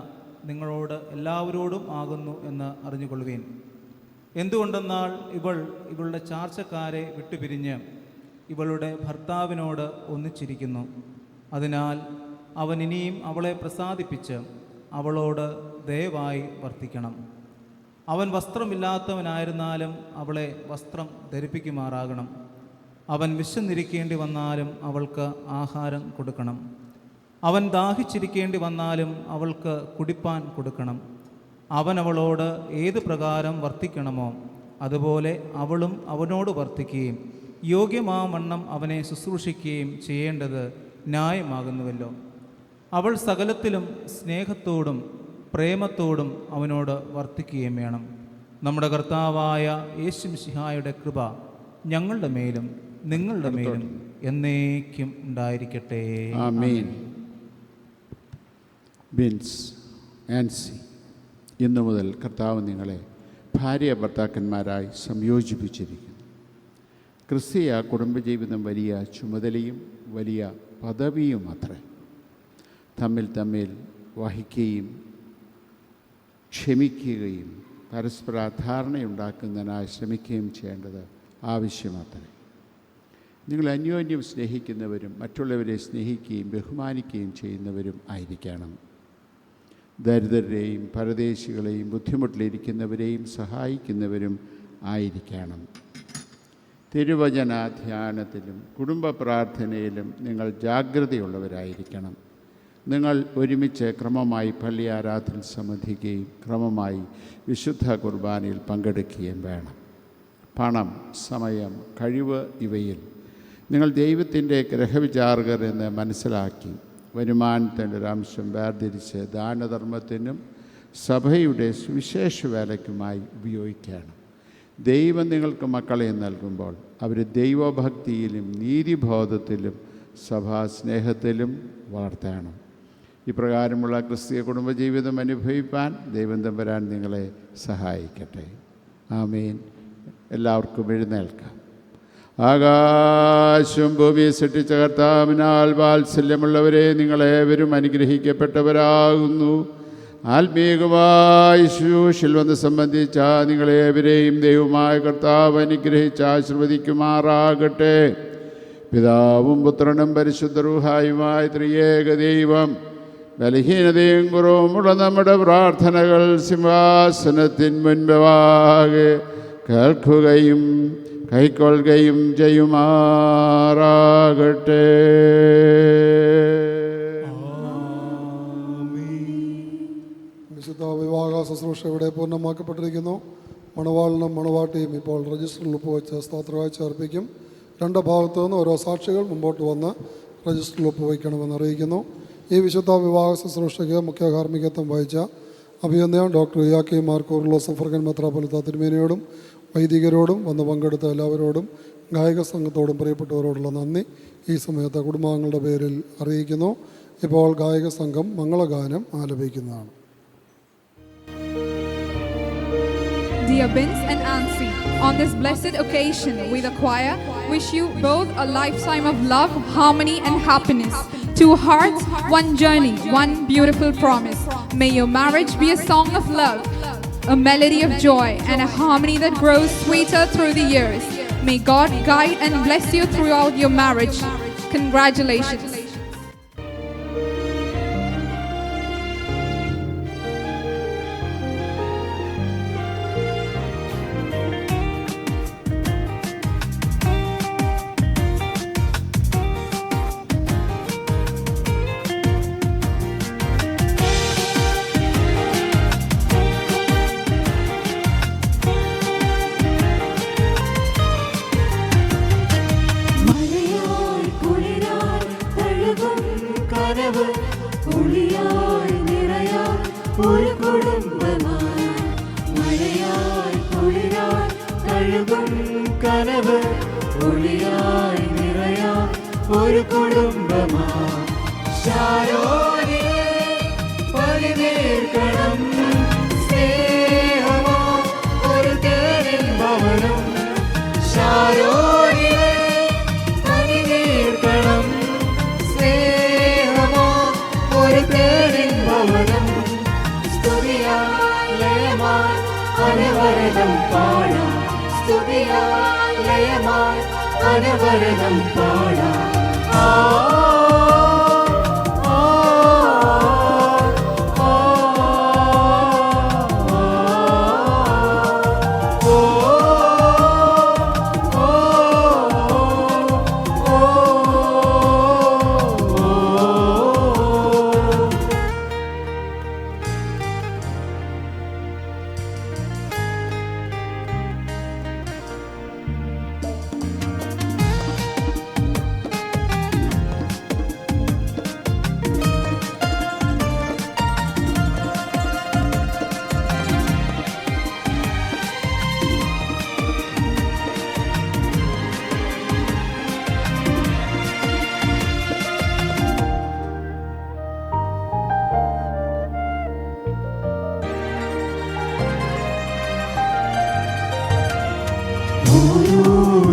നിങ്ങളോട് എല്ലാവരോടും ആകുന്നു എന്ന് അറിഞ്ഞുകൊള്ളുവീൻ. എന്തുകൊണ്ടെന്നാൽ ഇവളുടെ ചാർച്ചക്കാരെ വിട്ടുപിരിഞ്ഞ് ഇവളുടെ ഭർത്താവിനോട് ഒന്നിച്ചിരിക്കുന്നു. അതിനാൽ അവൻ ഇനിയും അവളെ പ്രസാദിപ്പിച്ച് അവളോട് ദയവായി വർത്തിക്കണം. അവൻ വസ്ത്രമില്ലാത്തവനായിരുന്നാലും അവളെ വസ്ത്രം ധരിപ്പിക്കുമാറാകണം. അവൻ വിശന്നിരിക്കേണ്ടി വന്നാലും അവൾക്ക് ആഹാരം കൊടുക്കണം. അവൻ ദാഹിച്ചിരിക്കേണ്ടി വന്നാലും അവൾക്ക് കുടിപ്പാൻ കൊടുക്കണം. അവൻ അവളോട് ഏത് പ്രകാരം വർത്തിക്കണമോ അതുപോലെ അവളും അവനോട് വർത്തിക്കുകയും യോഗ്യമാവണ്ണം അവനെ ശുശ്രൂഷിക്കുകയും ചെയ്യേണ്ടത് ന്യായമാകുന്നുവല്ലോ. അവൾ സകലത്തിലും സ്നേഹത്തോടും പ്രേമത്തോടും അവനോട് വർത്തിക്കുകയും വേണം. നമ്മുടെ കർത്താവായ യേശു മിശിഹായുടെ കൃപ ഞങ്ങളുടെ മേലും നിങ്ങളുടെ മേലും എന്നേക്കും ഉണ്ടായിരിക്കട്ടെ. ആമേൻ. ബിൻസ്, ആൻസി, ഇന്നു മുതൽ കർത്താവ് നിങ്ങളെ ഭാര്യ ഭർത്താക്കന്മാരായി സംയോജിപ്പിച്ചിരിക്കുന്നു. ക്രിസ്തീയ കുടുംബജീവിതം വലിയ ചുമതലയും വലിയ പദവിയും അത്രേ. തമ്മിൽ വഹിക്കുകയും ക്ഷമിക്കുകയും പരസ്പര ധാരണയുണ്ടാക്കുന്നതിനായി ശ്രമിക്കുകയും ചെയ്യേണ്ടത് ആവശ്യമത്രേ. നിങ്ങൾ അന്യോന്യം സ്നേഹിക്കുന്നവരും മറ്റുള്ളവരെ സ്നേഹിക്കുകയും ബഹുമാനിക്കുകയും ചെയ്യുന്നവരും ആയിരിക്കണം. ദരിദ്രരെയും പരദേശികളെയും ബുദ്ധിമുട്ടിലിരിക്കുന്നവരെയും സഹായിക്കുന്നവരും ആയിരിക്കണം. തിരുവചന ധ്യാനത്തിലും കുടുംബ പ്രാർത്ഥനയിലും നിങ്ങൾ ജാഗ്രതയുള്ളവരായിരിക്കണം. നിങ്ങൾ ഒരുമിച്ച് ക്രമമായി പള്ളി ആരാധന സംബന്ധിക്കുകയും ക്രമമായി വിശുദ്ധ കുർബാനയിൽ പങ്കെടുക്കുകയും വേണം. പണം, സമയം, കഴിവ് ഇവയിൽ നിങ്ങൾ ദൈവത്തിൻ്റെ ഗ്രഹവിചാരകർ എന്ന് മനസ്സിലാക്കി വരുമാനത്തിൻ്റെ ഒരംശം വേർതിരിച്ച് ദാനധർമ്മത്തിനും സഭയുടെ സുവിശേഷ വേലയ്ക്കുമായി ഉപയോഗിക്കണം. ദൈവം നിങ്ങൾക്ക് മക്കളെ നൽകുമ്പോൾ അവർ ദൈവഭക്തിയിലും നീതിബോധത്തിലും സഭാസ്നേഹത്തിലും വളർത്തണം. ഇപ്രകാരമുള്ള ക്രിസ്തീയ കുടുംബജീവിതം അനുഭവിപ്പാൻ ദൈവം തമ്പുരാൻ നിങ്ങളെ സഹായിക്കട്ടെ. ആമേൻ. എല്ലാവർക്കും എഴുന്നേൽക്കാം. ആകാശം ഭൂമി സൃഷ്ടിച്ച കർത്താവിനാൽ വാത്സല്യമുള്ളവരെ, നിങ്ങളേവരും അനുഗ്രഹിക്കപ്പെട്ടവരാകുന്നു. ആത്മീയമായി ശുശ്രൂഷയിൽ വന്ന് സംബന്ധിച്ച നിങ്ങളേവരെയും ദൈവമായ കർത്താവ് അനുഗ്രഹിച്ച് ആശീർവദിക്കുമാറാകട്ടെ. പിതാവും പുത്രനും പരിശുദ്ധ റൂഹായുമായ ത്രിയേക ദൈവം ബലഹീനതയും കുറവുമുള്ള നമ്മുടെ പ്രാർത്ഥനകൾ സിംഹാസനത്തിൻ മുൻപാകെ കേൾക്കുകയും കൈക്കൊള്ളുകയും ചെയ്യുമാറാകട്ടെ. വിശുദ്ധ വിവാഹ ശുശ്രൂഷ ഇവിടെ പൂർണ്ണമാക്കപ്പെട്ടിരിക്കുന്നു. മണവാളിനും മണവാട്ടിയും ഇപ്പോൾ രജിസ്റ്ററിൽ ഒപ്പുവെച്ച് സ്തോത്രവാഴ്ച അർപ്പിക്കും. രണ്ട് ഭാഗത്തു നിന്ന് ഓരോ സാക്ഷികൾ മുമ്പോട്ട് വന്ന് രജിസ്റ്ററിൽ ഒപ്പുവയ്ക്കണമെന്ന് അറിയിക്കുന്നു. ഈ വിശുദ്ധ വിവാഹ ശുശ്രൂഷയ്ക്ക് മുഖ്യ കാർമ്മികത്വം വഹിച്ച അഭിനന്ദനം ഡോക്ടർ ഇയാക്കി മാർ കൂറിലോസ് സുഫർഗൻ മെത്രാപ്പൊലീത്ത തിരുമേനിയോടും വൈദികരോടും വന്ന് പങ്കെടുത്ത എല്ലാവരോടും ഗായക സംഘത്തോടും പ്രിയപ്പെട്ടവരോടുള്ള നന്ദി ഈ സമയത്ത് കുടുംബാംഗങ്ങളുടെ പേരിൽ അറിയിക്കുന്നു. ഇപ്പോൾ ഗായക സംഘം മംഗളഗാനം ആലപിക്കുന്നതാണ്. Dear Vince and Ansi, on this blessed occasion, we the choir wish you both a lifetime of love, harmony and happiness. Two hearts, one journey, one beautiful promise. May your marriage be a song of love, a melody of joy and a harmony that grows sweeter through the years. May God guide and bless you throughout your marriage. Congratulations. ഒളിയായി നിറയാൻ ഒരു കുടുംബമായി മഴയായി കുളിരാൻ കഴുകും കനവ് ഒളിയായി നിറയാൻ ഒരു കുടുംബമായി ശാരോനിലെ പതിനേർക്കണം സ്നേഹമോ ഒരു തേരിൻ ഭവനം ശാരോനിലെ പതിനേർക്കണം ഒരു പേരിൻ ഭവനം സ്തുതിയായി ലയമായി അനവരതം പാടാം സ്തുതിയായി ലയമായി അനവരതം പാടാം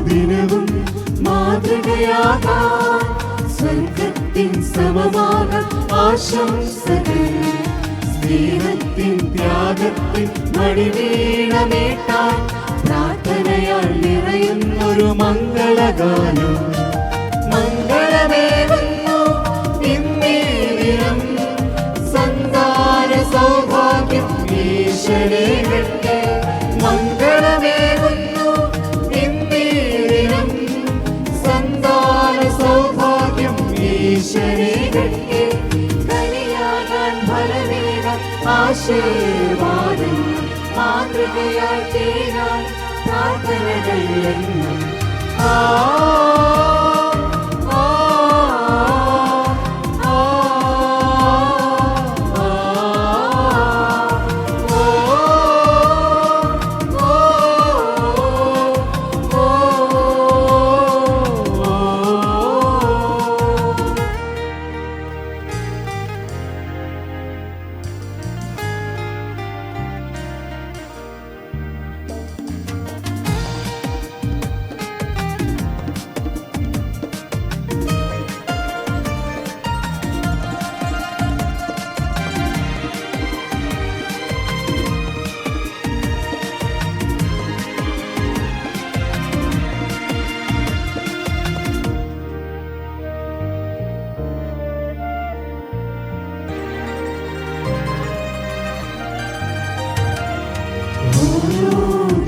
ദിനവും മാതൃകയാകാൻ സ്വർഗത്തിൻ സമമാകാൻ ആശംസകൾ സ്നേഹത്തിൻ ത്യാഗത്തിൻ മണിവീണമേട്ടാൻ പ്രാർത്ഥനയാൽ നിറയുന്നൊരു മംഗളഗാനം മംഗളമേകുന്നു ഇന്നീദിനം സന്താന സൗഭാഗ്യം ഈശ്വരേകട്ടെ മംഗളമേകുന്നു സൗഭാഗ്യം ഈശ്വരേകട്ടെ കനിയാകാൻ ഫലമേകാൻ ആശീർവാദം മാതൃകയായി തീരാൻ പ്രാർത്ഥനകൾ എന്നും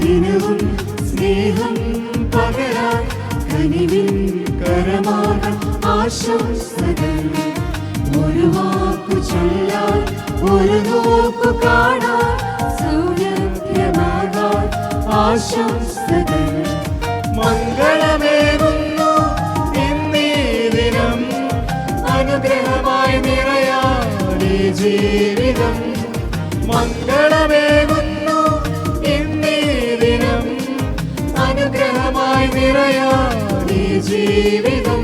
ദിനവും സ്നേഹം പകരാൻ കനിവിൻ കരമാകാൻ ആശംസകൾ ഒരു വാക്കു ചൊല്ലാൻ ഒരു നോക്കു കാണാൻ സൗരഭ്യമാകാൻ ആശംസകൾ മംഗളമേകും ജീവിതം മംഗളമേകുന്നു ഇന്നീ ദിനം അനുഗ്രഹമായി നിറയാൻ ഈ ജീവിതം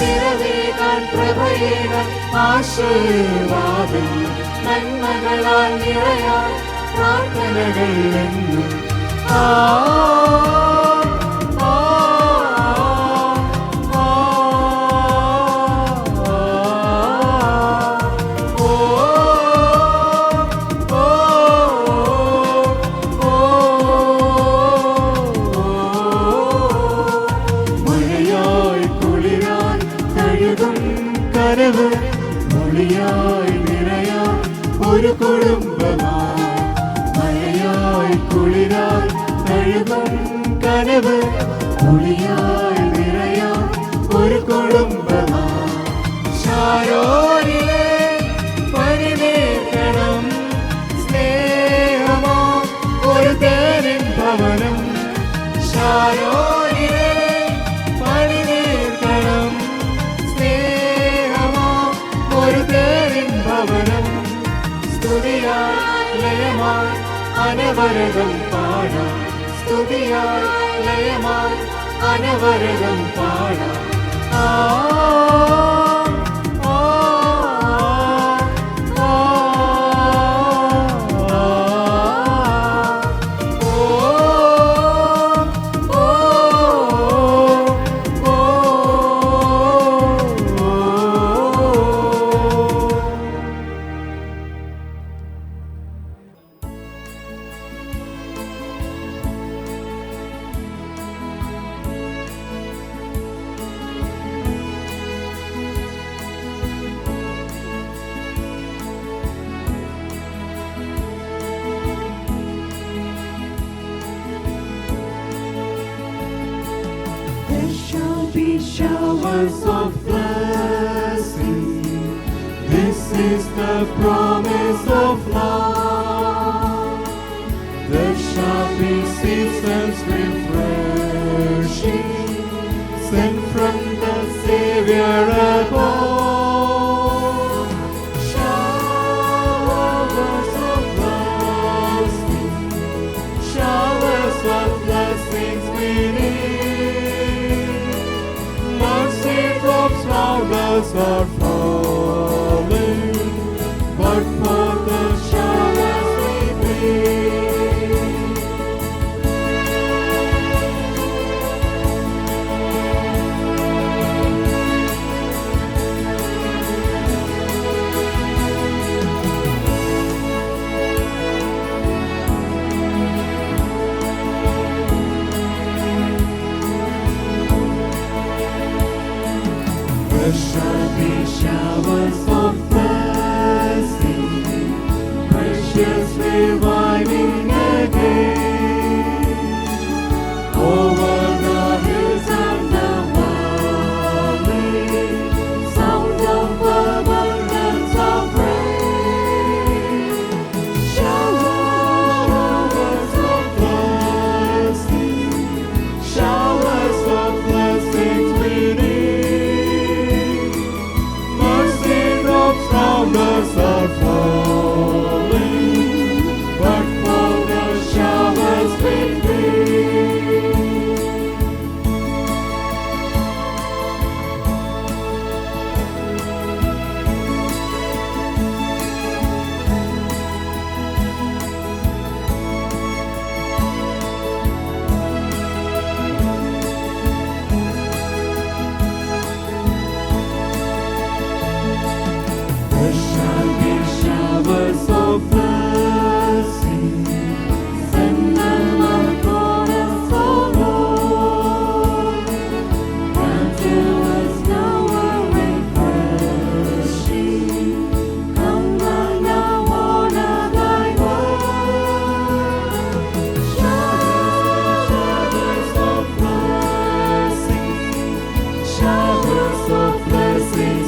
നിറവേകാൻ പ്രഭയേകാൻ ആശീർവാദം നന്മകളാൽ നിറയാൻ പ്രാർത്ഥനകൾ എന്നും മഴയായി കുളിരായി കഴുകും കനവ് മൊഴിയായി നിറയാൻ ഒരു കുടുംബമായി മഴയായി കുളിരായി കഴുകും കനവ് മൊഴിയായി നിറയാൻ ഒരു കുടുംബമായി ശാരോനിലെ പരിവേഷണം സ്നേഹമോ ഒരു തേനിൻ ഭവനം ശാരോനിലെ പരിവേഷണം സ്നേഹമോ ഒരു തേനിൻ ഭവനം സ്തുതിയായി ലയമായി അനവരതം പാടാം സ്തുതിയായി ലയമായി അനവരതം പാടാം Showers of blessing. This is the promise of love. There shall be seasons refreshing, sent from the Savior above. Showers of blessing, showers of blessings we need. Drops round us are falling, but for the showers we plead. There shall be showers of blessing, precious reviving again, over the hills and the valley, sound of abundance of rain. Showers of blessing, showers of blessings we need. Round us are falling, but for the showers we plead. There shall be showers of blessing, send them upon us, O Lord. Grant to us now a refreshing, come and now honor thy word. Showers of blessing, showers of blessing.